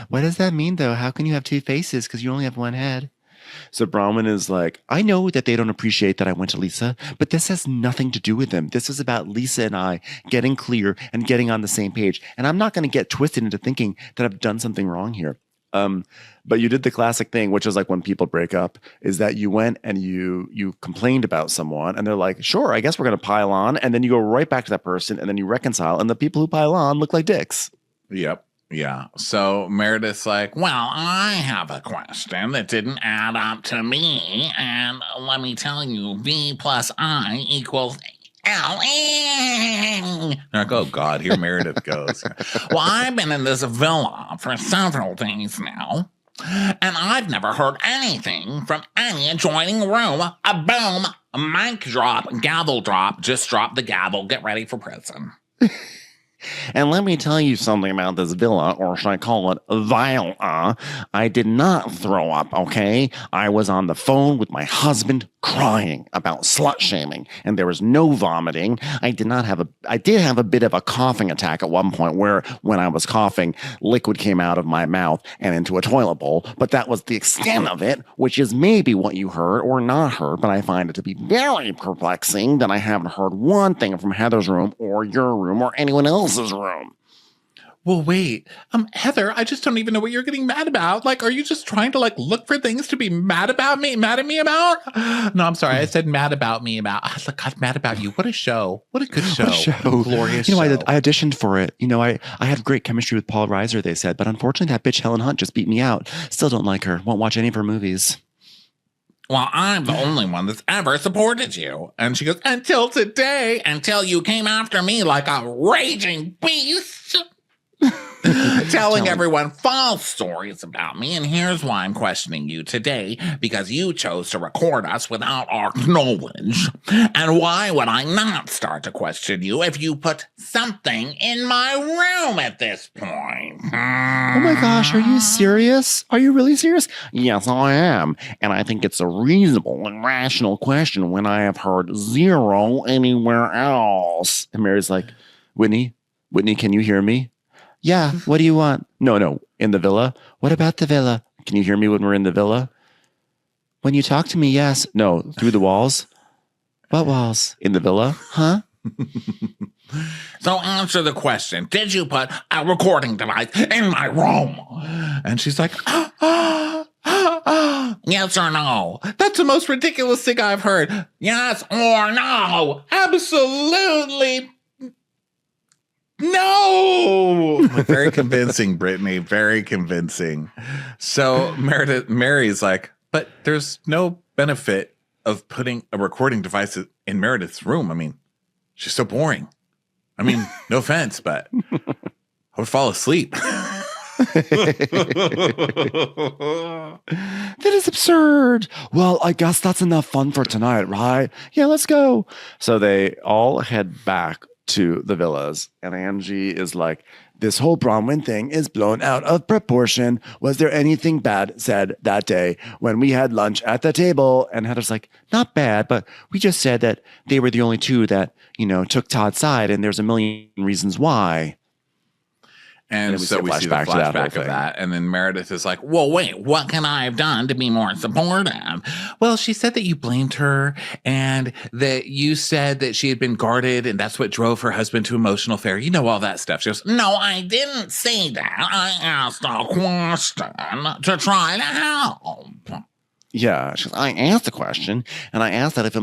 What does that mean, though? How can you have two faces? Because you only have one head. So Bronwyn is like, I know that they don't appreciate that I went to Lisa, but this has nothing to do with them. This is about Lisa and I getting clear and getting on the same page. And I'm not going to get twisted into thinking that I've done something wrong here. But you did the classic thing, which is like when people break up, is that you went and you complained about someone and they're like, sure, I guess we're going to pile on. And then you go right back to that person and then you reconcile. And the people who pile on look like dicks. Yep. Yeah. So Meredith's like, well, I have a question that didn't add up to me. And let me tell you, V plus I equals L. Like, oh, God, here Meredith goes. Well, I've been in this villa for several days now, and I've never heard anything from any adjoining room. A boom, a mic drop, gavel drop. Just drop the gavel. Get ready for prison. And let me tell you something about this villa, or should I call it villa. I did not throw up, okay? I was on the phone with my husband crying about slut shaming, and there was no vomiting. I did have a bit of a coughing attack at one point where when I was coughing, liquid came out of my mouth and into a toilet bowl, but that was the extent of it, which is maybe what you heard or not heard, but I find it to be very perplexing that I haven't heard one thing from Heather's room or your room or anyone else's room. Well, wait, Heather, I just don't even know what you're getting mad about. Like, are you just trying to like look for things to be mad at me about? No, I'm sorry. I said mad about me about. I was like, God, mad about you. What a show. What a good show. What a show. Glorious show. Well, I'm the only one that's ever supported you. And she goes, until today, until you came after me like a raging beast. telling everyone false stories about me. And here's why I'm questioning you today, because you chose to record us without our knowledge. And why would I not start to question you if you put something in my room at this point? Oh my gosh, are you serious? Are you really serious? Yes, I am. And I think it's a reasonable and rational question when I have heard zero anywhere else. And Mary's like, Whitney, can you hear me? Yeah, what do you want? No, in the villa. What about the villa? Can you hear me when we're in the villa? When you talk to me, yes. No, through the walls? What walls? In the villa? Huh? So answer the question. Did you put a recording device in my room? And she's like, Yes or no? that's the most ridiculous thing I've heard. Yes or no? Absolutely no. Very convincing, Brittany. Very convincing. So Mary's like, but there's no benefit of putting a recording device in Meredith's room. I mean, she's so boring. I mean, no offense, but I would fall asleep. That is absurd. Well, I guess that's enough fun for tonight, right? Yeah, let's go. So they all head back to the villas, and Angie is like, this whole Bronwyn thing is blown out of proportion. Was there anything bad said that day when we had lunch at the table? And Heather's like, not bad, but we just said that they were the only two that, took Todd's side, and there's a million reasons why. And so we see the flashback of that. And then Meredith is like, well, wait, what can I have done to be more supportive? well, she said that you blamed her and that you said that she had been guarded and that's what drove her husband to emotional affair. You know, all that stuff. She goes, no, I didn't say that. I asked a question to try to help. Yeah, I asked the question, and I asked that if it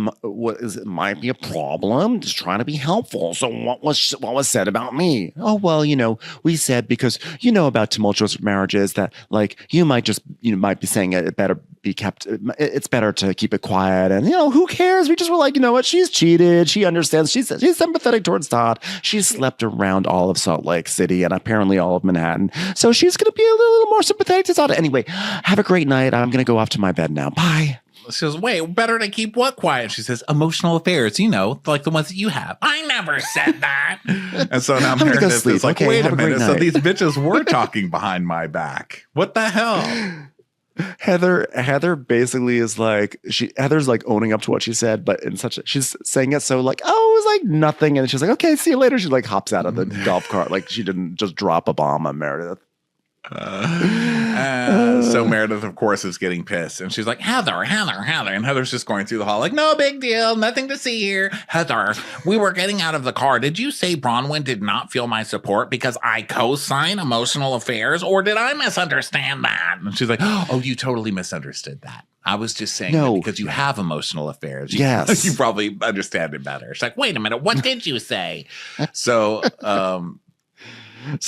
might be a problem, just trying to be helpful. So what was said about me? Oh, well, we said because about tumultuous marriages that you might might be saying it better be kept. It's better to keep it quiet, and who cares? We just were like, what? She's cheated. She understands. She's sympathetic towards Todd. She's slept around all of Salt Lake City and apparently all of Manhattan, so she's gonna be a little more sympathetic to Todd. Anyway, have a great night. I'm gonna go off to my bed now. Bye. She says, wait, better to keep what quiet? She says, emotional affairs, like the ones that you have. I never said that. And so now Meredith is like, wait a minute. So these bitches were talking behind my back. What the hell? Heather basically is like, Heather's like owning up to what she said, but she's saying it so like, oh, it was like nothing. And she's like, okay, see you later. She like hops out of the golf cart. Like she didn't just drop a bomb on Meredith. So Meredith, of course, is getting pissed. And she's like, Heather. And Heather's just going through the hall like, no big deal. Nothing to see here. Heather, we were getting out of the car. Did you say Bronwyn did not feel my support because I co-sign emotional affairs? Or did I misunderstand that? And she's like, oh, you totally misunderstood that. I was just saying that because you have emotional affairs. Yes. You probably understand it better. She's like, wait a minute. What did you say? So,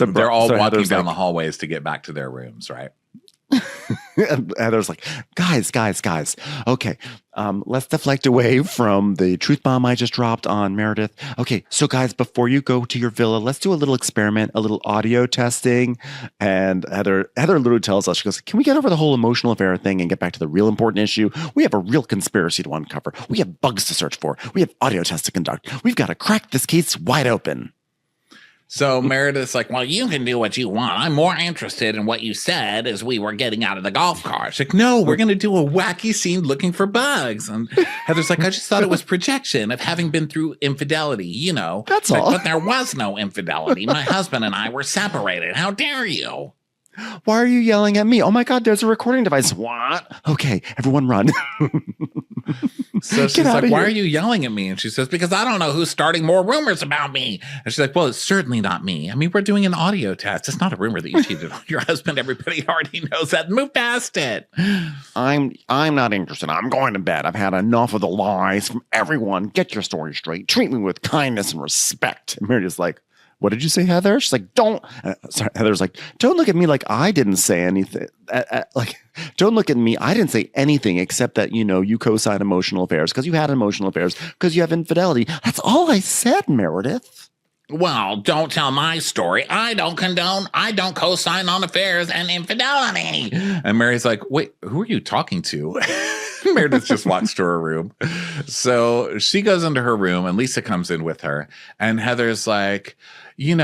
they're all walking down the hallways to get back to their rooms, right? And Heather's like, guys. Okay, let's deflect away from the truth bomb I just dropped on Meredith. Okay, so guys, before you go to your villa, let's do a little experiment, a little audio testing. And Heather literally tells us, she goes, can we get over the whole emotional affair thing and get back to the real important issue? We have a real conspiracy to uncover. We have bugs to search for. We have audio tests to conduct. We've got to crack this case wide open. So Meredith's like, well, you can do what you want. I'm more interested in what you said as we were getting out of the golf cart. She's like, no, we're going to do a wacky scene looking for bugs. And Heather's like, I just thought it was projection of having been through infidelity, That's all. But there was no infidelity. My husband and I were separated. How dare you? Why are you yelling at me? Oh my God, there's a recording device. What? Okay, everyone run. So she's like, why are you yelling at me? And she says, because I don't know who's starting more rumors about me. And she's like, well, it's certainly not me. I mean, we're doing an audio test. It's not a rumor that you cheated on your husband. Everybody already knows that. Move past it. I'm not interested. I'm going to bed. I've had enough of the lies from everyone. Get your story straight. Treat me with kindness and respect. And Meredith's like, what did you say, Heather? She's like, Heather's like, don't look at me like I didn't say anything. Don't look at me. I didn't say anything except that, you co-sign emotional affairs because you had emotional affairs because you have infidelity. That's all I said, Meredith. Well, don't tell my story. I don't co-sign on affairs and infidelity. And Mary's like, wait, who are you talking to? Meredith just walks to her room. So she goes into her room and Lisa comes in with her. And Heather's like, she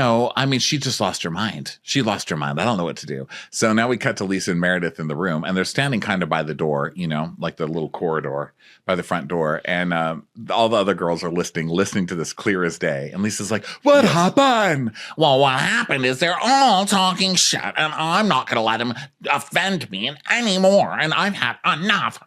just lost her mind. She lost her mind. I don't know what to do. So now we cut to Lisa and Meredith in the room, and they're standing kind of by the door, like the little corridor by the front door. And all the other girls are listening to this clear as day. And Lisa's like, what happened? Well, what happened is they're all talking shit, and I'm not going to let them offend me anymore. And I've had enough.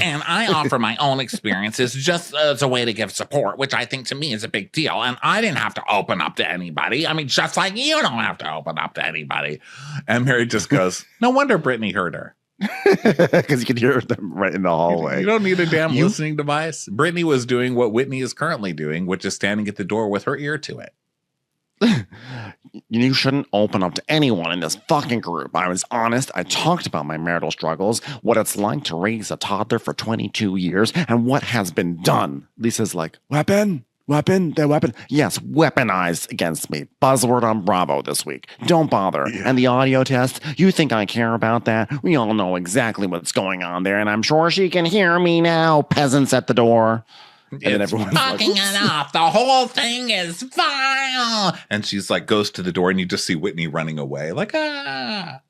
And I offer my own experiences just as a way to give support, which I think to me is a big deal. And I didn't have to open up to anybody. I mean, just like you don't have to open up to anybody. And Mary just goes, no wonder Britney heard her. Because you can hear them right in the hallway. You don't need a damn listening device. Britney was doing what Whitney is currently doing, which is standing at the door with her ear to it. You shouldn't open up to anyone in this fucking group. I was honest. I talked about my marital struggles, what it's like to raise a toddler for 22 years, and what has been done. Lisa's like, weapon? The weapon? Yes, weaponized against me. Buzzword on Bravo this week. Don't bother. Yeah. And the audio test? You think I care about that? We all know exactly what's going on there, and I'm sure she can hear me now. Peasants at the door. And then everyone's fucking like, enough. The whole thing is vile. And she's like, goes to the door, and you just see Whitney running away. Like, ah.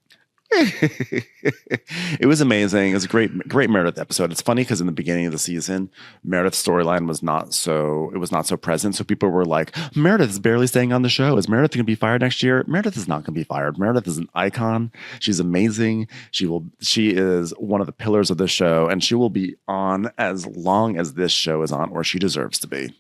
It was amazing. It was a great Meredith episode. It's funny because in the beginning of the season, Meredith's storyline was not so present. So people were like, Meredith is barely staying on the show. Is Meredith going to be fired next year? Meredith is not going to be fired. Meredith is an icon. She's amazing. She is one of the pillars of this show, and she will be on as long as this show is on, or she deserves to be.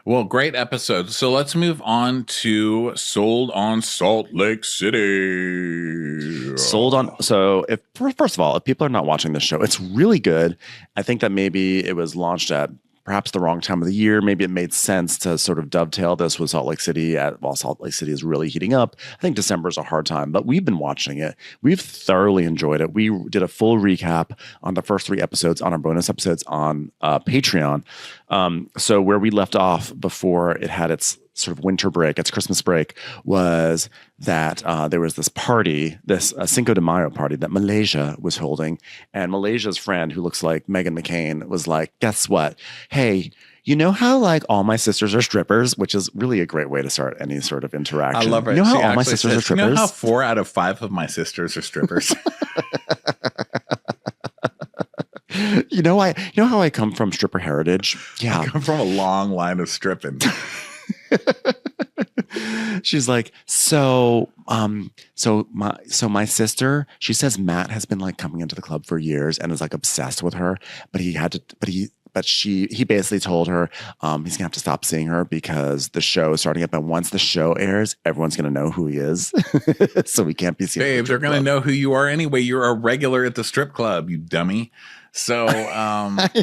Well, great episode. So let's move on to Sold on Salt Lake City. So first of all, if people are not watching this show, it's really good. I think that maybe it was launched at perhaps the wrong time of the year. Maybe it made sense to sort of dovetail this with Salt Lake City while Salt Lake City is really heating up. I think December is a hard time, but we've been watching it. We've thoroughly enjoyed it. We did a full recap on the first 3 episodes on our bonus episodes on Patreon. So where we left off before it had its sort of winter break, its Christmas break, was that there was this party, this Cinco de Mayo party that Malaysia was holding. And Malaysia's friend, who looks like Meghan McCain, was like, guess what? Hey, you know how like all my sisters are strippers, which is really a great way to start any sort of interaction. I love it. You know how all my sisters are strippers? You know how 4 out of 5 of my sisters are strippers? You know how I come from stripper heritage? Yeah. I come from a long line of stripping. She's like, so my sister, she says Matt has been like coming into the club for years and is like obsessed with her, but he basically told her he's gonna have to stop seeing her because the show is starting up, and once the show airs, everyone's gonna know who he is. So he can't be seen. Babe, they're gonna know who you are anyway. You're a regular at the strip club, you dummy. So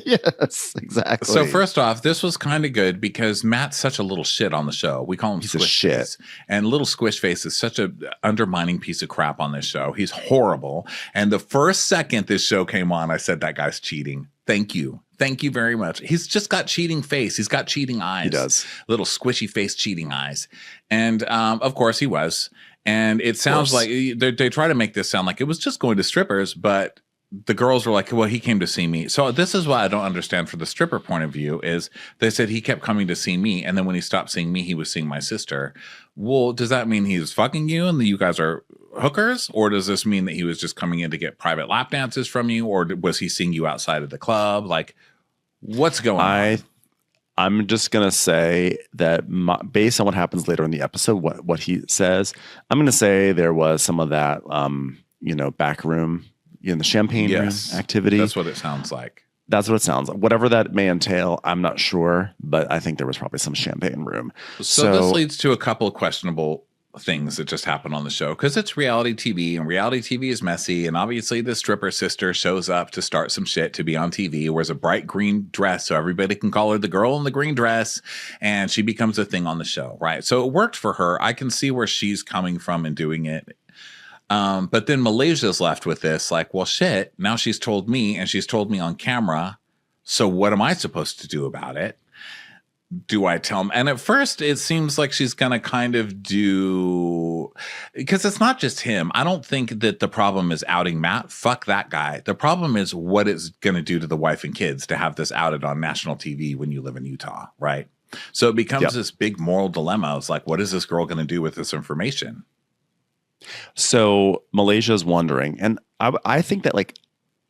yes, exactly. So first off, this was kind of good because Matt's such a little shit on the show. We call him Squish Face. And little Squish Face is such a undermining piece of crap on this show. He's horrible. And the first second this show came on, I said, that guy's cheating. Thank you. Thank you very much. He's just got cheating face. He's got cheating eyes. He does. Little squishy face cheating eyes. And of course he was. And it sounds like they try to make this sound like it was just going to strippers, but the girls were like, well, he came to see me. So this is what I don't understand for the stripper point of view is they said he kept coming to see me. And then when he stopped seeing me, he was seeing my sister. Well, does that mean he was fucking you and that you guys are hookers? Or does this mean that he was just coming in to get private lap dances from you? Or was he seeing you outside of the club? Like, what's going on? I'm just going to say that based on what happens later in the episode, what he says, I'm going to say there was some of that, back room, in the champagne room activity. That's what it sounds like. That's what it sounds like. Whatever that may entail, I'm not sure, but I think there was probably some champagne room. So this leads to a couple of questionable things that just happen on the show because it's reality TV and reality TV is messy. And obviously the stripper sister shows up to start some shit to be on TV, wears a bright green dress so everybody can call her the girl in the green dress, and she becomes a thing on the show, right? So it worked for her. I can see where she's coming from and doing it. But then Malaysia's left with this, like, well, shit, now she's told me and she's told me on camera. So what am I supposed to do about it? do I tell him? And at first, it seems like she's going to kind of do, because it's not just him. I don't think that the problem is outing Matt. Fuck that guy. The problem is what it's going to do to the wife and kids to have this outed on national TV when you live in Utah, right? So it becomes this big moral dilemma. It's like, what is this girl going to do with this information? So Malaysia's wondering, and I think that like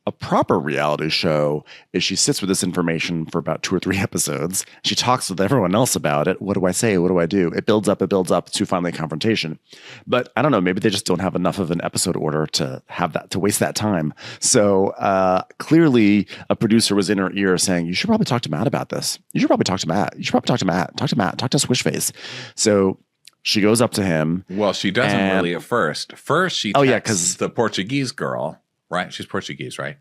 a proper reality show is she sits with this information for about 2 or 3 episodes. She talks with everyone else about it. What do I say? What do I do? It builds up to finally a confrontation. But I don't know, maybe they just don't have enough of an episode order to have that, to waste that time. So clearly a producer was in her ear saying, you should probably talk to Matt about this. You should probably talk to Matt. You should probably talk to Matt. Talk to Matt. Talk to Swishface. So she goes up to him. Well, she doesn't really at first. First, she texts because the Portuguese girl. Right, she's Portuguese, right?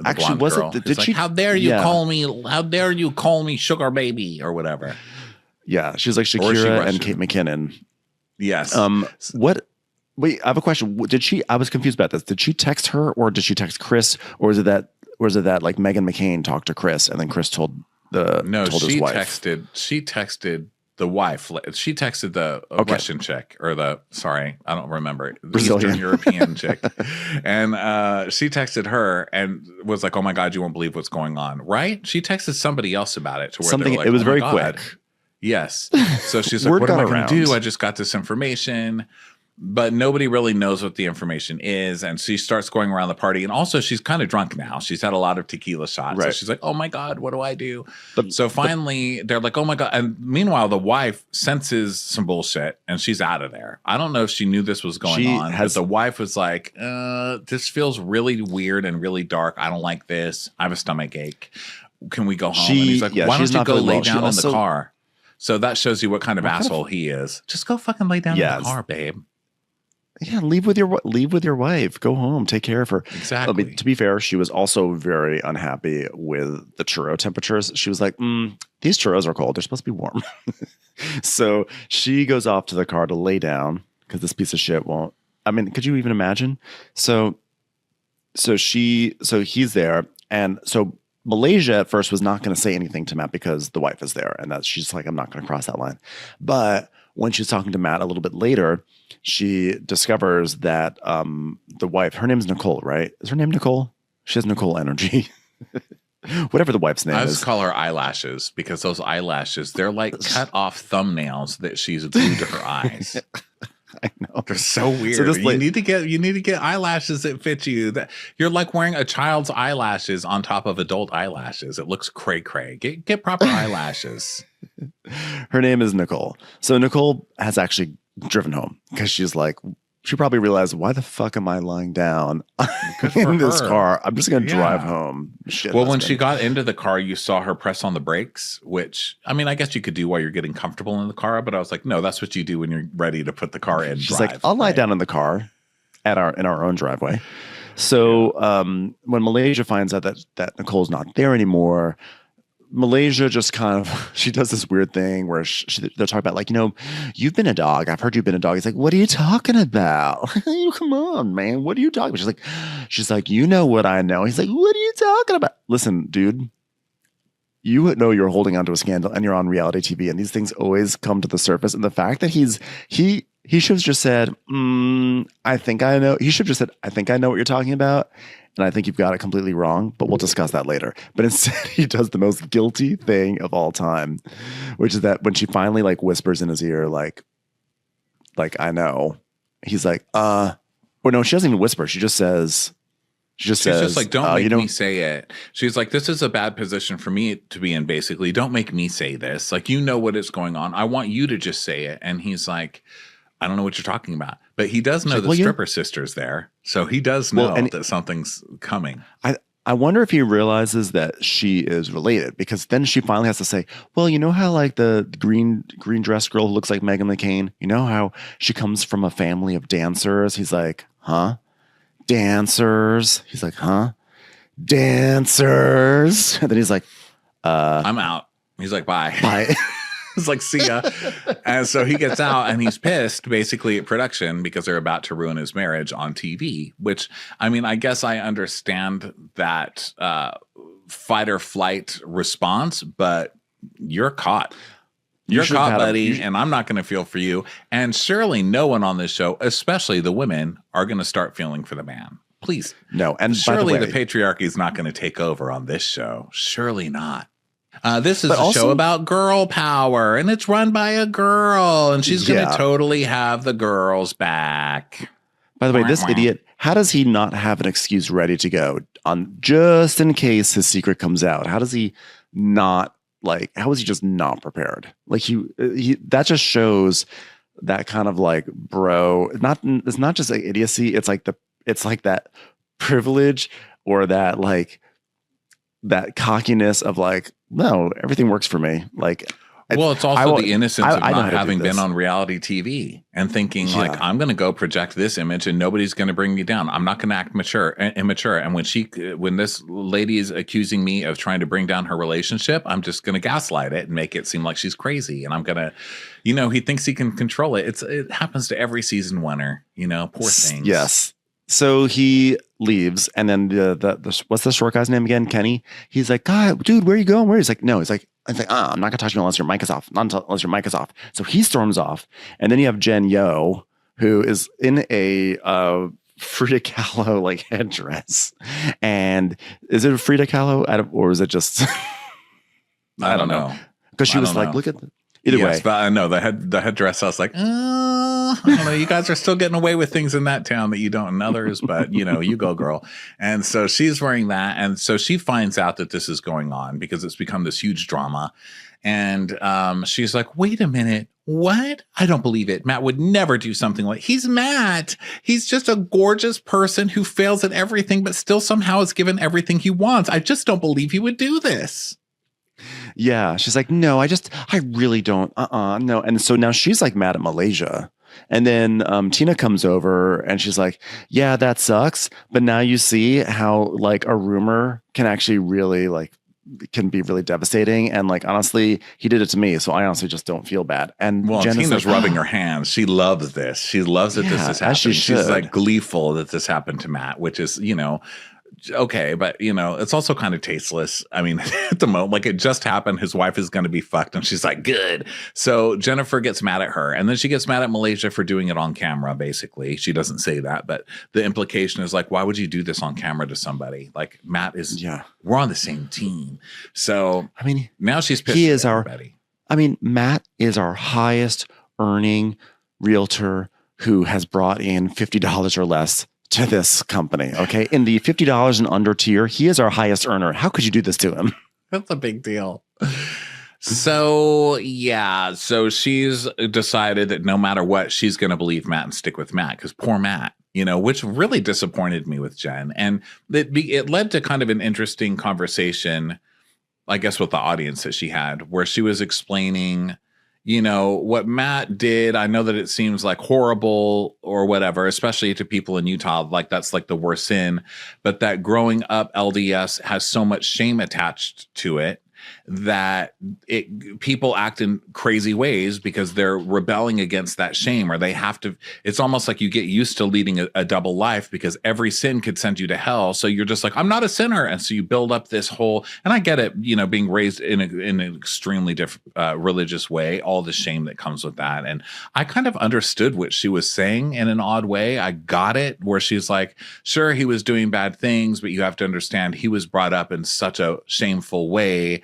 Actually, was it? Did she? Like, how dare you call me? How dare you call me sugar baby or whatever? Yeah, she's like Shakira and Kate McKinnon. Yes. What? Wait, I have a question. Did she? I was confused about this. Did she text her, or did she text Chris, or is it that like Meghan McCain talked to Chris and then Chris told his wife? She texted the wife. She texted the Russian chick or I don't remember. The Eastern European chick. And she texted her and was like, oh my God, you won't believe what's going on. Right? She texted somebody else about it. To where like, it was oh very God. quick. Yes. So she's like, what am I going to do? I just got this information. But nobody really knows what the information is. And she starts going around the party. And also, she's kind of drunk now. She's had a lot of tequila shots. Right. So she's like, oh, my God, what do I do? So finally, they're like, oh, my God. And meanwhile, the wife senses some bullshit and she's out of there. I don't know if she knew this was going on. But the wife was like, this feels really weird and really dark. I don't like this. I have a stomach ache. Can we go home? And he's like, why don't you go lay down in the car? So that shows you what kind of asshole he is. Just go fucking lay down in the car, babe. Yeah, leave with your wife. Go home. Take care of her. Exactly. To be fair, she was also very unhappy with the churro temperatures. She was like, these churros are cold. They're supposed to be warm. So she goes off to the car to lay down because this piece of shit won't. I mean, could you even imagine? So he's there. And so Malaysia at first was not going to say anything to Matt because the wife is there. And she's like, I'm not going to cross that line. But when she's talking to Matt a little bit later, she discovers that the wife, her name's Nicole, right? Is her name Nicole? She has Nicole energy. Whatever the wife's name is. I just call her eyelashes because those eyelashes, they're like cut off thumbnails that she's glued to her eyes. I know. They're so weird. So you need to get eyelashes that fit you. You're like wearing a child's eyelashes on top of adult eyelashes. It looks cray cray. Get proper eyelashes. Her name is Nicole. So Nicole has actually driven home because she's like, she probably realized, why the fuck am I lying down in this car? I'm just going to drive home. Shit, well, when she got into the car, you saw her press on the brakes, which, I mean, I guess you could do while you're getting comfortable in the car. But I was like, no, that's what you do when you're ready to put the car in. She's like, I'll lie down in the car in our own driveway. So when Malaysia finds out that Nicole's not there anymore, Malaysia just kind of, she does this weird thing where they're talking about like, you've been a dog. I've heard you've been a dog. He's like, what are you talking about? Come on, man. What are you talking about? She's like, you know what I know. He's like, what are you talking about? Listen, dude, you know you're holding onto a scandal and you're on reality TV and these things always come to the surface. And the fact that he should have just said, I think I know. He should have just said, I think I know what you're talking about. And I think you've got it completely wrong, but we'll discuss that later. But instead, he does the most guilty thing of all time, which is that when she finally like whispers in his ear, like I know, he's like, or no, she doesn't even whisper. She just says, she's just like, don't make me say it. She's like, this is a bad position for me to be in, basically. Don't make me say this. Like, you know what is going on. I want you to just say it. And he's like, I don't know what you're talking about. But he does know the stripper sister's there. So he does know that something's coming. I wonder if he realizes that she is related, because then she finally has to say, well, you know how like the green dress girl who looks like Meghan McCain, you know how she comes from a family of dancers? He's like, huh? Dancers? He's like, huh? Dancers? And then he's like, I'm out. He's like, bye. Bye. It's like, see ya. And so he gets out and he's pissed basically at production because they're about to ruin his marriage on TV, which, I mean, I guess I understand that fight or flight response, but you're caught. You're should have caught, had buddy, and I'm not going to feel for you. And surely no one on this show, especially the women, are going to start feeling for the man. Please. No. And surely by the the way, patriarchy is not going to take over on this show. Surely not. This is But a also- show about girl power, and it's run by a girl, and she's going Yeah. to totally have the girls back. by the way, this idiot, how does he not have an excuse ready to go on just in case his secret comes out? How does he not like, how is he just not prepared? Like he that just shows that kind of like, bro, it's not just like idiocy. It's like that privilege or that like that cockiness of like, no, everything works for me. Like, Well, it's I also will- the innocence of I know how not to do having been this. on reality TV and thinking Yeah. like, I'm going to go project this image and nobody's going to bring me down. I'm not going to act immature. And when this lady is accusing me of trying to bring down her relationship, I'm just going to gaslight it and make it seem like she's crazy. And I'm going to, he thinks he can control it. It happens to every season winner, poor things. Yes. So he leaves, and then the what's the short guy's name again? Kenny. He's like, God, dude, where are you going? Where? He's like, no. He's like, I'm not gonna talk to you unless your mic is off. Unless your mic is off. So he storms off, and then you have Jen Yo, who is in a Frida Kahlo like headdress, and is it a Frida Kahlo or is it just? I don't know. Because she I was don't like, know. look at either way. But I know the headdress. I was like, I don't know. You guys are still getting away with things in that town that you don't in others, but you go, girl. And so she's wearing that, and so she finds out that this is going on because it's become this huge drama. And she's like, wait a minute. What? I don't believe it. Matt would never do something like he's Matt. He's just a gorgeous person who fails at everything, but still somehow is given everything he wants. I just don't believe he would do this. Yeah. She's like, no, I really don't. No. And so now she's like mad at Malaysia. And then Tina comes over and she's like, yeah, that sucks. But now you see how like a rumor can actually really can be really devastating. And like, honestly, he did it to me. So I honestly just don't feel bad. And Jen is Tina's like, rubbing her hands. She loves this. She loves that this Yeah, is as she happening. She's should. like gleeful that this happened to Matt, which is, okay, but it's also kind of tasteless. I mean, at the moment, like it just happened, his wife is going to be fucked, and she's like, good. So Jennifer gets mad at her, and then she gets mad at Malaysia for doing it on camera. Basically, she doesn't say that, but the implication is like, why would you do this on camera to somebody? Like Matt is, we're on the same team. So I mean, now she's pissed. he is at everybody. Matt is our highest earning realtor who has brought in $50 or less to this company. Okay. In the $50 and under tier, he is our highest earner. How could you do this to him? That's a big deal. So she's decided that no matter what, she's going to believe Matt and stick with Matt because poor Matt, which really disappointed me with Jen. And it led to kind of an interesting conversation, I guess, with the audience that she had, where she was explaining, what Matt did. I know that it seems like horrible or whatever, especially to people in Utah, like that's like the worst sin, but that growing up LDS has so much shame attached to it that people act in crazy ways because they're rebelling against that shame, or they have to. It's almost like you get used to leading a double life because every sin could send you to hell. So you're just like, I'm not a sinner, and so you build up this whole. And I get it, being raised in an extremely religious way, all the shame that comes with that. And I kind of understood what she was saying in an odd way. I got it, where she's like, sure, he was doing bad things, but you have to understand he was brought up in such a shameful way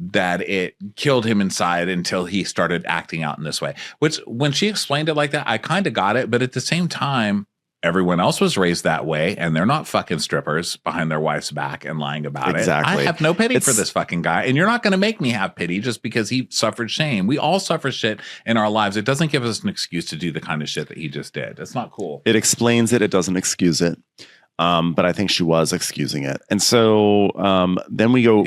that it killed him inside until he started acting out in this way. Which, when she explained it like that, I kind of got it. But at the same time, everyone else was raised that way, and they're not fucking strippers behind their wife's back and lying about it. I have no pity for this fucking guy. And you're not going to make me have pity just because he suffered shame. We all suffer shit in our lives. It doesn't give us an excuse to do the kind of shit that he just did. It's not cool. It explains it. It doesn't excuse it. But I think she was excusing it. And so then we go,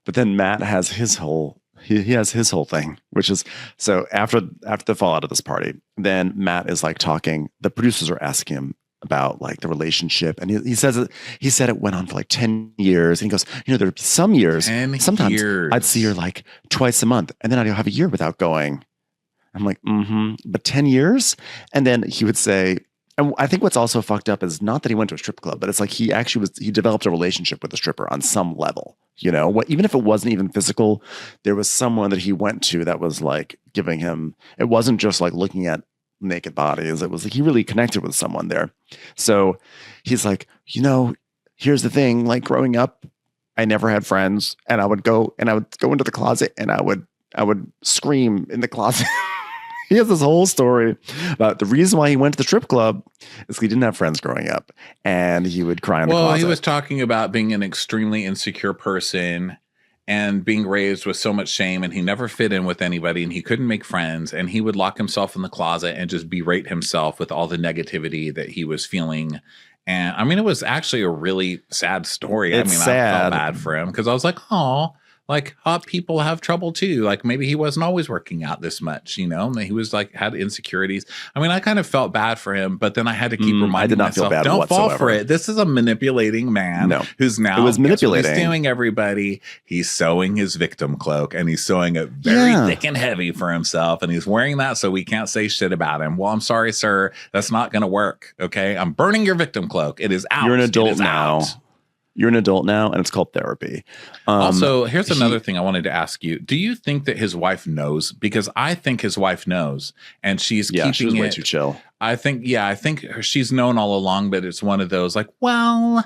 but then Matt has his whole, he has his whole thing, which is, so after the fallout of this party, then Matt is like talking, the producers are asking him about like the relationship. And he said it went on for like 10 years. And he goes, there'd be some years, sometimes I'd see her like twice a month, and then I'd have a year without going. I'm like, but 10 years? And then he would say, And I think what's also fucked up is not that he went to a strip club, but it's like he developed a relationship with the stripper on some level. You know, even if it wasn't even physical, there was someone that he went to that was like giving him, it wasn't just like looking at naked bodies. It was like he really connected with someone there. So he's like, you know, here's the thing, like growing up, I never had friends, and I would go into the closet and I would scream in the closet. He has this whole story about the reason why he went to the strip club is he didn't have friends growing up, and he would cry in the closet. Well, he was talking about being an extremely insecure person and being raised with so much shame, and he never fit in with anybody, and he couldn't make friends, and he would lock himself in the closet and just berate himself with all the negativity that he was feeling. And I mean, it was actually a really sad story. It's sad. I felt bad for him because I was like, oh, like hot people have trouble too. Like maybe he wasn't always working out this much, you know, he was like had insecurities. I mean, I kind of felt bad for him, but then I had to keep reminding myself, don't whatsoever. fall for it. This is a manipulating man who's now manipulating. He's doing everybody. He's sewing his victim cloak, and he's sewing it very thick and heavy for himself. And he's wearing that so we can't say shit about him. Well, I'm sorry, sir. That's not going to work. Okay. I'm burning your victim cloak. It is out. You're an adult now. You're an adult now, and it's called therapy. Also, here's another thing I wanted to ask you. Do you think that his wife knows? Because I think his wife knows, and she's keeping way too chill. I think she's known all along, but it's one of those like, well,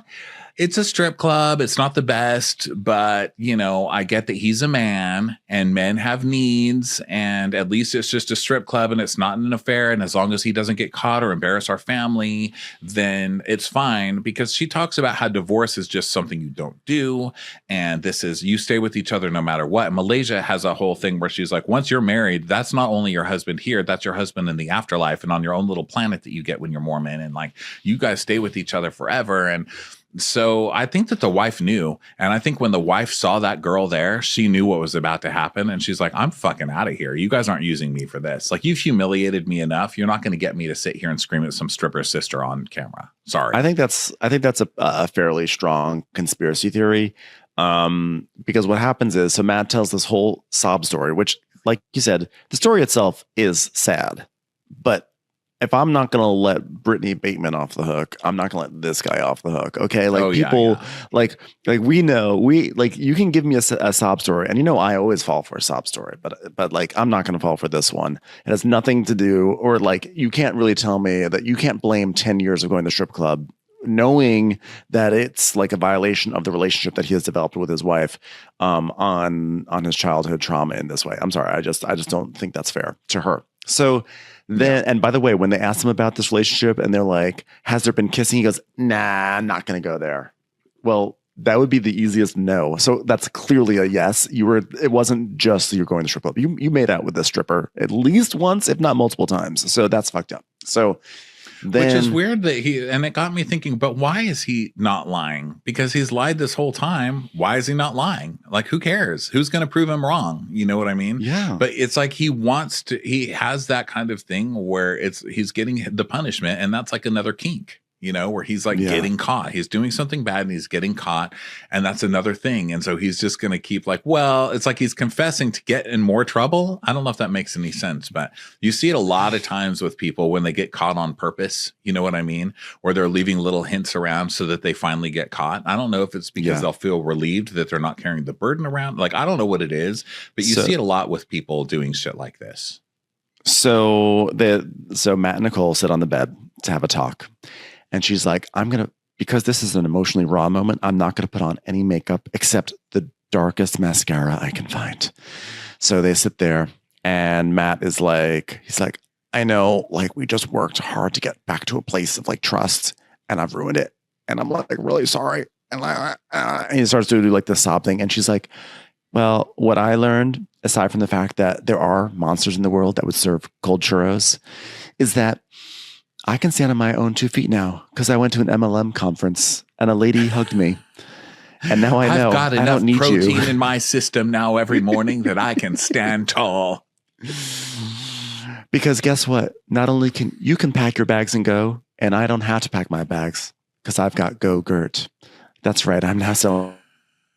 it's a strip club. It's not the best, but you know, I get that he's a man and men have needs, and at least it's just a strip club and it's not an affair. And as long as he doesn't get caught or embarrass our family, then it's fine. Because she talks about how divorce is just something you don't do. And this is, you stay with each other no matter what. Malaysia has a whole thing where she's like, once you're married, that's not only your husband here, that's your husband in the afterlife and on your own little planet that you get when you're Mormon. And like, you guys stay with each other forever. And so I think that the wife knew. And I think when the wife saw that girl there, she knew what was about to happen. And she's like, I'm fucking out of here. You guys aren't using me for this. Like, you've humiliated me enough. You're not going to get me to sit here and scream at some stripper sister on camera. Sorry. I think that's a fairly strong conspiracy theory. Because what happens is, so Matt tells this whole sob story, which, like you said, the story itself is sad. But if I'm not going to let Britney Bateman off the hook, I'm not going to let this guy off the hook. Okay. Like like we know, you can give me a sob story, and you know, I always fall for a sob story, but like, I'm not going to fall for this one. It has nothing to do, or like, you can't really tell me that you can't blame 10 years of going to the strip club, knowing that it's like a violation of the relationship that he has developed with his wife, on his childhood trauma in this way. I'm sorry. I just don't think that's fair to her. So then, and by the way, when they asked him about this relationship and they're like, has there been kissing? He goes, nah, I'm not going to go there. Well, that would be the easiest no. So that's clearly a yes. It wasn't just you're going to the strip club. You made out with this stripper at least once, if not multiple times. So that's fucked up. So then, which is weird that and it got me thinking, but why is he not lying? Because he's lied this whole time. Why is he not lying? Like, who cares? Who's going to prove him wrong? You know what I mean? Yeah. But it's like he has that kind of thing where he's getting the punishment, and that's like another kink. You know, where he's like getting caught. He's doing something bad and he's getting caught. And that's another thing. And so he's just going to keep like, well, it's like he's confessing to get in more trouble. I don't know if that makes any sense, but you see it a lot of times with people when they get caught on purpose. You know what I mean? Or they're leaving little hints around so that they finally get caught. I don't know if it's because they'll feel relieved that they're not carrying the burden around. Like, I don't know what it is, but you see it a lot with people doing shit like this. So Matt and Nicole sit on the bed to have a talk. And she's like, because this is an emotionally raw moment, I'm not going to put on any makeup except the darkest mascara I can find. So they sit there, and Matt is like, I know, like, we just worked hard to get back to a place of like trust, and I've ruined it. And I'm like, really sorry. And he starts to do like the sob thing. And she's like, well, what I learned, aside from the fact that there are monsters in the world that would serve cold churros, is that I can stand on my own 2 feet now because I went to an MLM conference and a lady hugged me. And now I know I've got I don't need protein you. in my system now every morning that I can stand tall. Because guess what? Not only can you pack your bags and go, and I don't have to pack my bags because I've got Go-Gurt. That's right. I'm now selling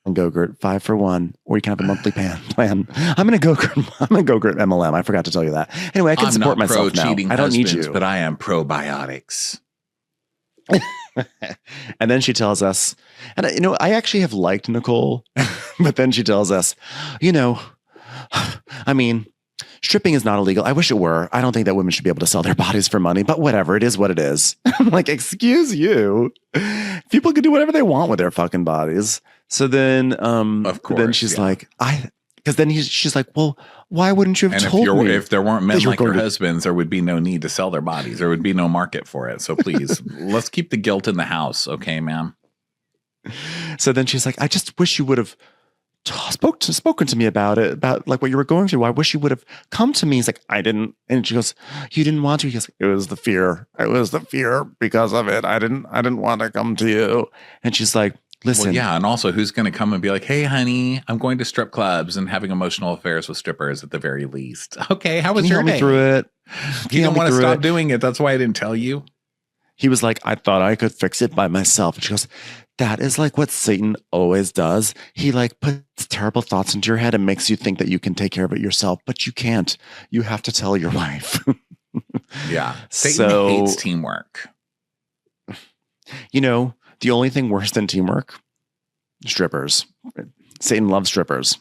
and Go-Gurt 5 for 1, or you can have a monthly plan. I'm gonna Go-Gurt MLM. I forgot to tell you that. Anyway, I can support myself now. I don't need you. But I am probiotics. And then she tells us, and I actually have liked Nicole, but then she tells us, I mean, stripping is not illegal. I wish it were. I don't think that women should be able to sell their bodies for money, but whatever. It is what it is. I'm like, excuse you. People can do whatever they want with their fucking bodies. So then, of course, then she's like, because then she's like, well, why wouldn't you have told me? If there weren't men like your husbands, there would be no need to sell their bodies. There would be no market for it. So please, let's keep the guilt in the house. Okay, ma'am. So then she's like, I just wish you would have spoken to me about it, about like what you were going through. I wish you would have come to me. He's like, I didn't. And she goes, you didn't want to? He goes, it was the fear. It was the fear because of it. I didn't want to come to you. And she's like, listen. Well, yeah. And also, who's going to come and be like, hey, honey, I'm going to strip clubs and having emotional affairs with strippers at the very least. Okay. How was your day? Through it. You don't want to stop doing it. That's why I didn't tell you. He was like, I thought I could fix it by myself. And she goes, that is like what Satan always does. He like puts terrible thoughts into your head and makes you think that you can take care of it yourself, but you can't. You have to tell your wife. Yeah. Satan hates teamwork. The only thing worse than teamwork, strippers. Satan loves strippers.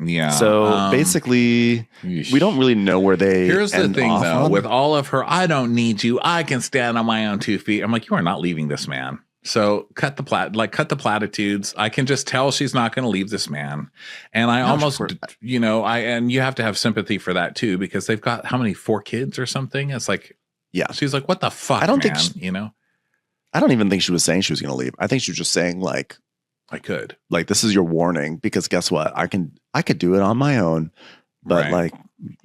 Yeah. So basically, we don't really know where they. Here's the thing, though. On. With all of her, I don't need you. I can stand on my own 2 feet. I'm like, you are not leaving this man. So cut the platitudes. I can just tell she's not going to leave this man. And and you have to have sympathy for that too, because they've got how many 4 kids or something. It's like, yeah, she's like, what the fuck? I don't think I don't even think she was saying she was going to leave. I think she was just saying like, I could, like, this is your warning, because guess what? I could do it on my own, but right.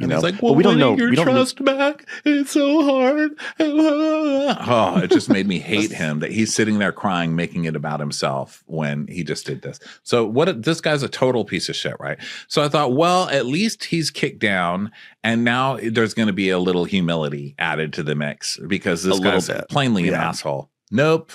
It's like, well, we don't know. Your trust back. It's so hard. Oh, it just made me hate him that he's sitting there crying, making it about himself when he just did this. So this guy's a total piece of shit, right? So I thought, well, at least he's kicked down, and now there's going to be a little humility added to the mix, because this guy's plainly an asshole. Nope.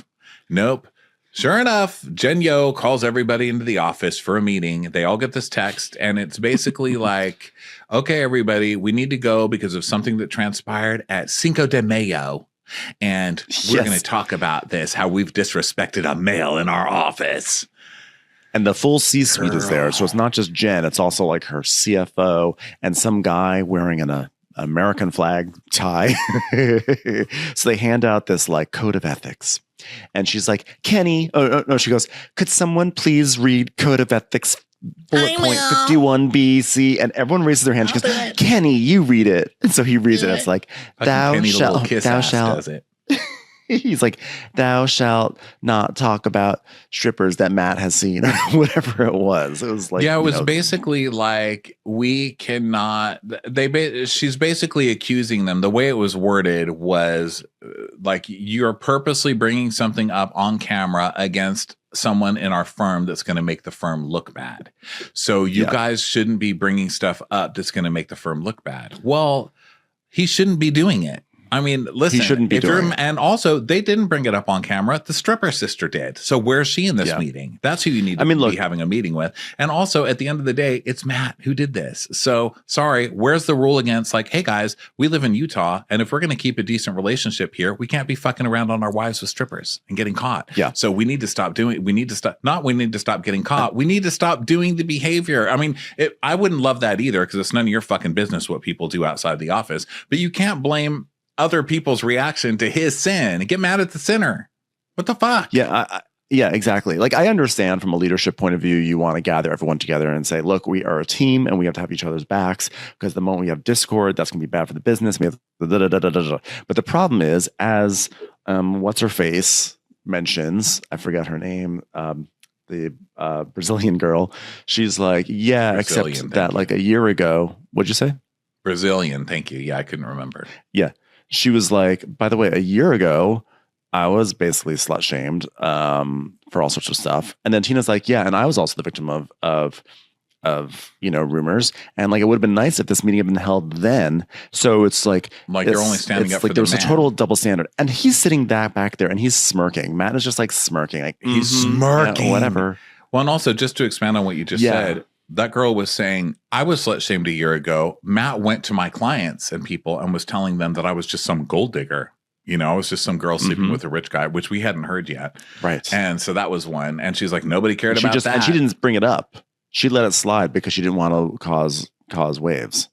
Sure enough, Jen Yo calls everybody into the office for a meeting. They all get this text, and it's basically like, okay, everybody, we need to go because of something that transpired at Cinco de Mayo. And we're going to talk about this, how we've disrespected a male in our office. And the full C-suite is there. So it's not just Jen. It's also like her CFO and some guy wearing an American flag tie. So they hand out this like code of ethics. And she's like, Kenny, no, she goes, could someone please read Code of Ethics bullet point 51B, C? And everyone raises their hand. She goes, Kenny, you read it. And so he reads it. It's like, thou shalt. Does it. He's like, thou shalt not talk about strippers that Matt has seen, or whatever it was. It was like, yeah, it was basically like, we cannot. She's basically accusing them. The way it was worded was like, you're purposely bringing something up on camera against someone in our firm that's going to make the firm look bad. So you guys shouldn't be bringing stuff up that's going to make the firm look bad. Well, he shouldn't be doing it. I mean, listen, he shouldn't be doing it. And also, they didn't bring it up on camera. The stripper sister did. So where's she in this meeting? That's who you need to be having a meeting with. And also, at the end of the day, it's Matt who did this. So sorry, where's the rule against like, hey guys, we live in Utah, and if we're going to keep a decent relationship here, we can't be fucking around on our wives with strippers and getting caught. Yeah. So we need to stop getting caught. We need to stop doing the behavior. I mean, I wouldn't love that either, because it's none of your fucking business what people do outside the office. But you can't blame other people's reaction to his sin and get mad at the sinner. What the fuck? Yeah, yeah, exactly. Like, I understand from a leadership point of view, you want to gather everyone together and say, look, we are a team and we have to have each other's backs, because the moment we have discord, that's going to be bad for the business. We have but the problem is, as what's her face mentions, I forgot her name, the Brazilian girl. She's like, yeah, except that like a year ago, what'd you say? Brazilian, thank you. Yeah, I couldn't remember. Yeah. She was like, by the way, a year ago, I was basically slut shamed for all sorts of stuff. And then Tina's like, yeah, and I was also the victim of rumors. And like, it would have been nice if this meeting had been held then. So it's like you're only standing up for like there was a total double standard. And he's sitting back there and he's smirking. Matt is just like smirking. Like, he's smirking. Yeah, whatever. Well, and also just to expand on what you just said, that girl was saying, I was slut shamed a year ago. Matt went to my clients and people and was telling them that I was just some gold digger. You know, I was just some girl sleeping with a rich guy, which we hadn't heard yet. Right. And so that was one. And she's like, nobody cared about that. And she didn't bring it up. She let it slide because she didn't want to cause waves.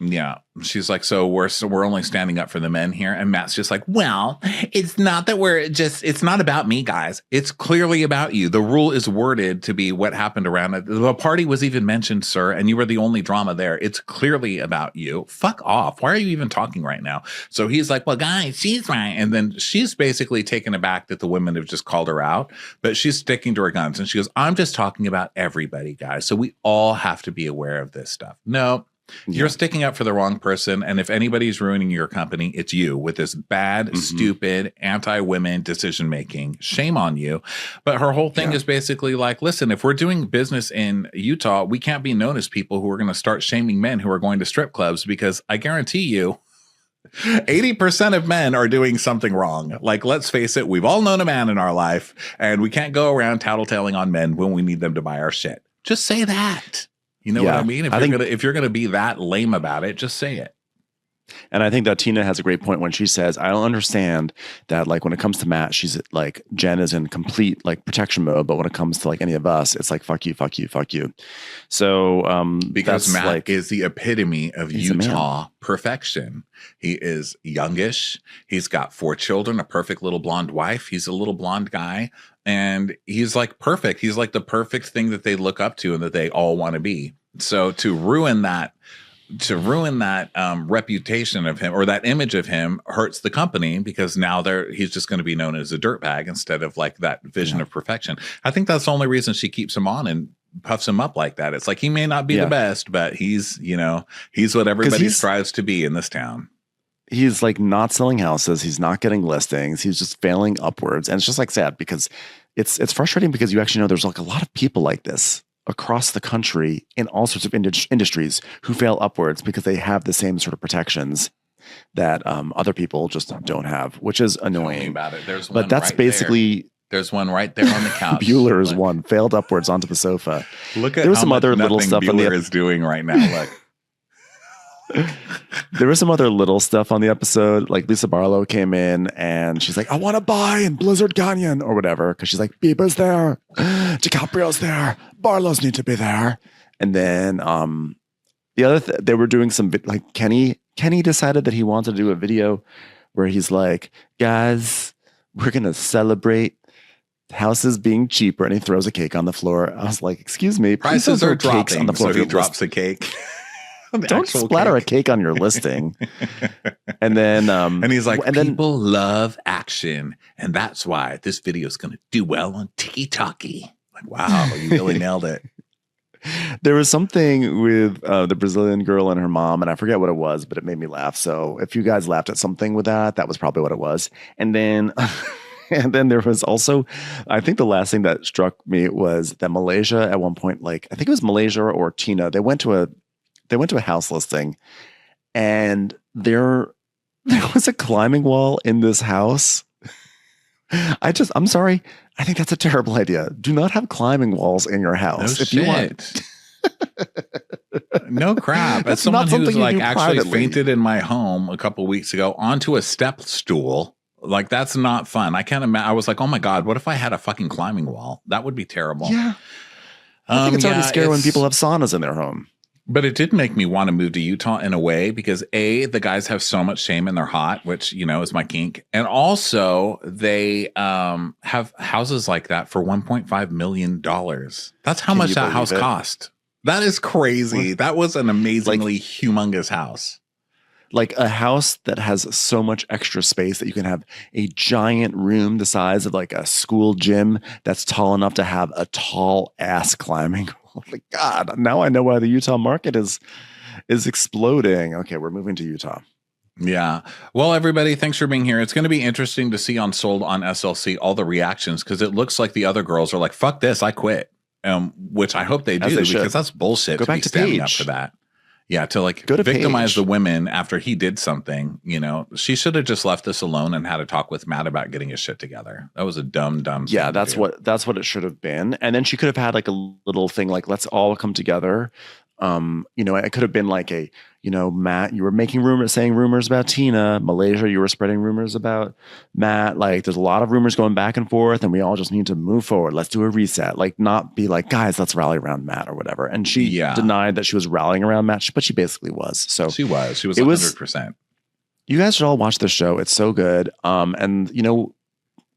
Yeah. She's like, so we're only standing up for the men here. And Matt's just like, well, it's not that it's not about me, guys. It's clearly about you. The rule is worded to be what happened around it. The party was even mentioned, sir, and you were the only drama there. It's clearly about you. Fuck off. Why are you even talking right now? So he's like, well, guys, she's right. And then she's basically taken aback that the women have just called her out, but she's sticking to her guns. And she goes, I'm just talking about everybody, guys. So we all have to be aware of this stuff. No. You're sticking up for the wrong person. And if anybody's ruining your company, it's you with this bad, stupid, anti-women decision making. Shame on you. But her whole thing is basically like, listen, if we're doing business in Utah, we can't be known as people who are going to start shaming men who are going to strip clubs, because I guarantee you 80% of men are doing something wrong. Like, let's face it, we've all known a man in our life, and we can't go around tattletaling on men when we need them to buy our shit. Just say that. You know what I mean? If you're gonna be that lame about it, just say it. And I think that Tina has a great point when she says, I don't understand that, like, when it comes to Matt, she's like, Jen is in complete like protection mode, but when it comes to like any of us, it's like, fuck you, fuck you, fuck you. So because Matt is the epitome of Utah perfection. He is youngish. He's got 4 children, a perfect little blonde wife. He's a little blonde guy. And he's like perfect. He's like the perfect thing that they look up to and that they all want to be. So to ruin that reputation of him, or that image of him, hurts the company, because now he's just going to be known as a dirtbag instead of like that vision of perfection. I think that's the only reason she keeps him on and puffs him up like that. It's like, he may not be the best, but he's what everybody strives to be in this town. He's like not selling houses. He's not getting listings. He's just failing upwards. And it's just like sad, because it's frustrating, because you actually know there's like a lot of people like this across the country in all sorts of industries who fail upwards because they have the same sort of protections that other people just don't have, which is annoying. Tell me about it. There's but one that's right basically there. There's one right there on the couch. Bueller's one failed upwards onto the sofa. Look at there was how some much other little stuff Bueller is doing right now. Look. There was some other little stuff on the episode. Like Lisa Barlow came in and she's like, I want to buy in Blizzard Canyon or whatever. Cause she's like, Bieber's there. DiCaprio's there. Barlow's need to be there. And then the other they were doing some like Kenny decided that he wanted to do a video where he's like, guys, we're going to celebrate houses being cheaper. And he throws a cake on the floor. I was like, excuse me. Prices are dropping on the floor. So he drops a cake. Don't splatter a cake on your listing. And then and he's like, people love action, and that's why this video is going to do well on TikTok. Like, wow, you really nailed it. There was something with the Brazilian girl and her mom, and I forget what it was, but it made me laugh. So if you guys laughed at something with that was probably what it was. And then and then there was also, I think the last thing that struck me was that Malaysia at one point, like I think it was Malaysia or Tina, they went to a house listing, and there was a climbing wall in this house. I'm sorry. I think that's a terrible idea. Do not have climbing walls in your house. No, if you want. No crap. As someone who's like actually fainted in my home a couple weeks ago onto a step stool, like that's not fun. I can't imagine. I was like, oh my God, what if I had a fucking climbing wall? That would be terrible. Yeah. I think it's already scary when people have saunas in their home. But it did make me want to move to Utah in a way, because the guys have so much shame and they're hot, which, is my kink. And also they have houses like that for $1.5 million. That's how much that house cost. That is crazy. What? That was an amazingly humongous house. Like a house that has so much extra space that you can have a giant room the size of like a school gym that's tall enough to have a tall ass climbing. Oh my God, now I know why the Utah market is exploding. Okay, we're moving to Utah. Yeah. Well, everybody, thanks for being here. It's going to be interesting to see on Sold on SLC all the reactions, because it looks like the other girls are like, fuck this, I quit. Which I hope they do, because that's bullshit. Go back to standing Paige. up for that. Yeah, to like Go to victimize Paige. the women after he did something, she should have just left this alone and had a talk with Matt about getting his shit together. That was a dumb thing Yeah, to that's do. what it should have been. And then she could have had like a little thing like, let's all come together. It could have been like Matt, you were saying rumors about Tina. Malaysia, you were spreading rumors about Matt. Like, there's a lot of rumors going back and forth, and we all just need to move forward. Let's do a reset. Like, not be like, guys, let's rally around Matt or whatever. And she denied that she was rallying around Matt, but she basically was. So she was 100%. You guys should all watch this show. It's so good.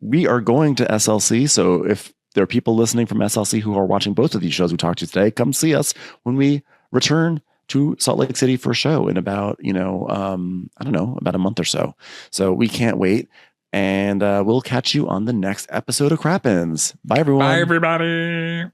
We are going to SLC. So if there are people listening from SLC who are watching both of these shows we talked to today, come see us when we return to Salt Lake City for a show in about, about a month or so. So we can't wait. And we'll catch you on the next episode of Crappens. Bye, everyone. Bye, everybody.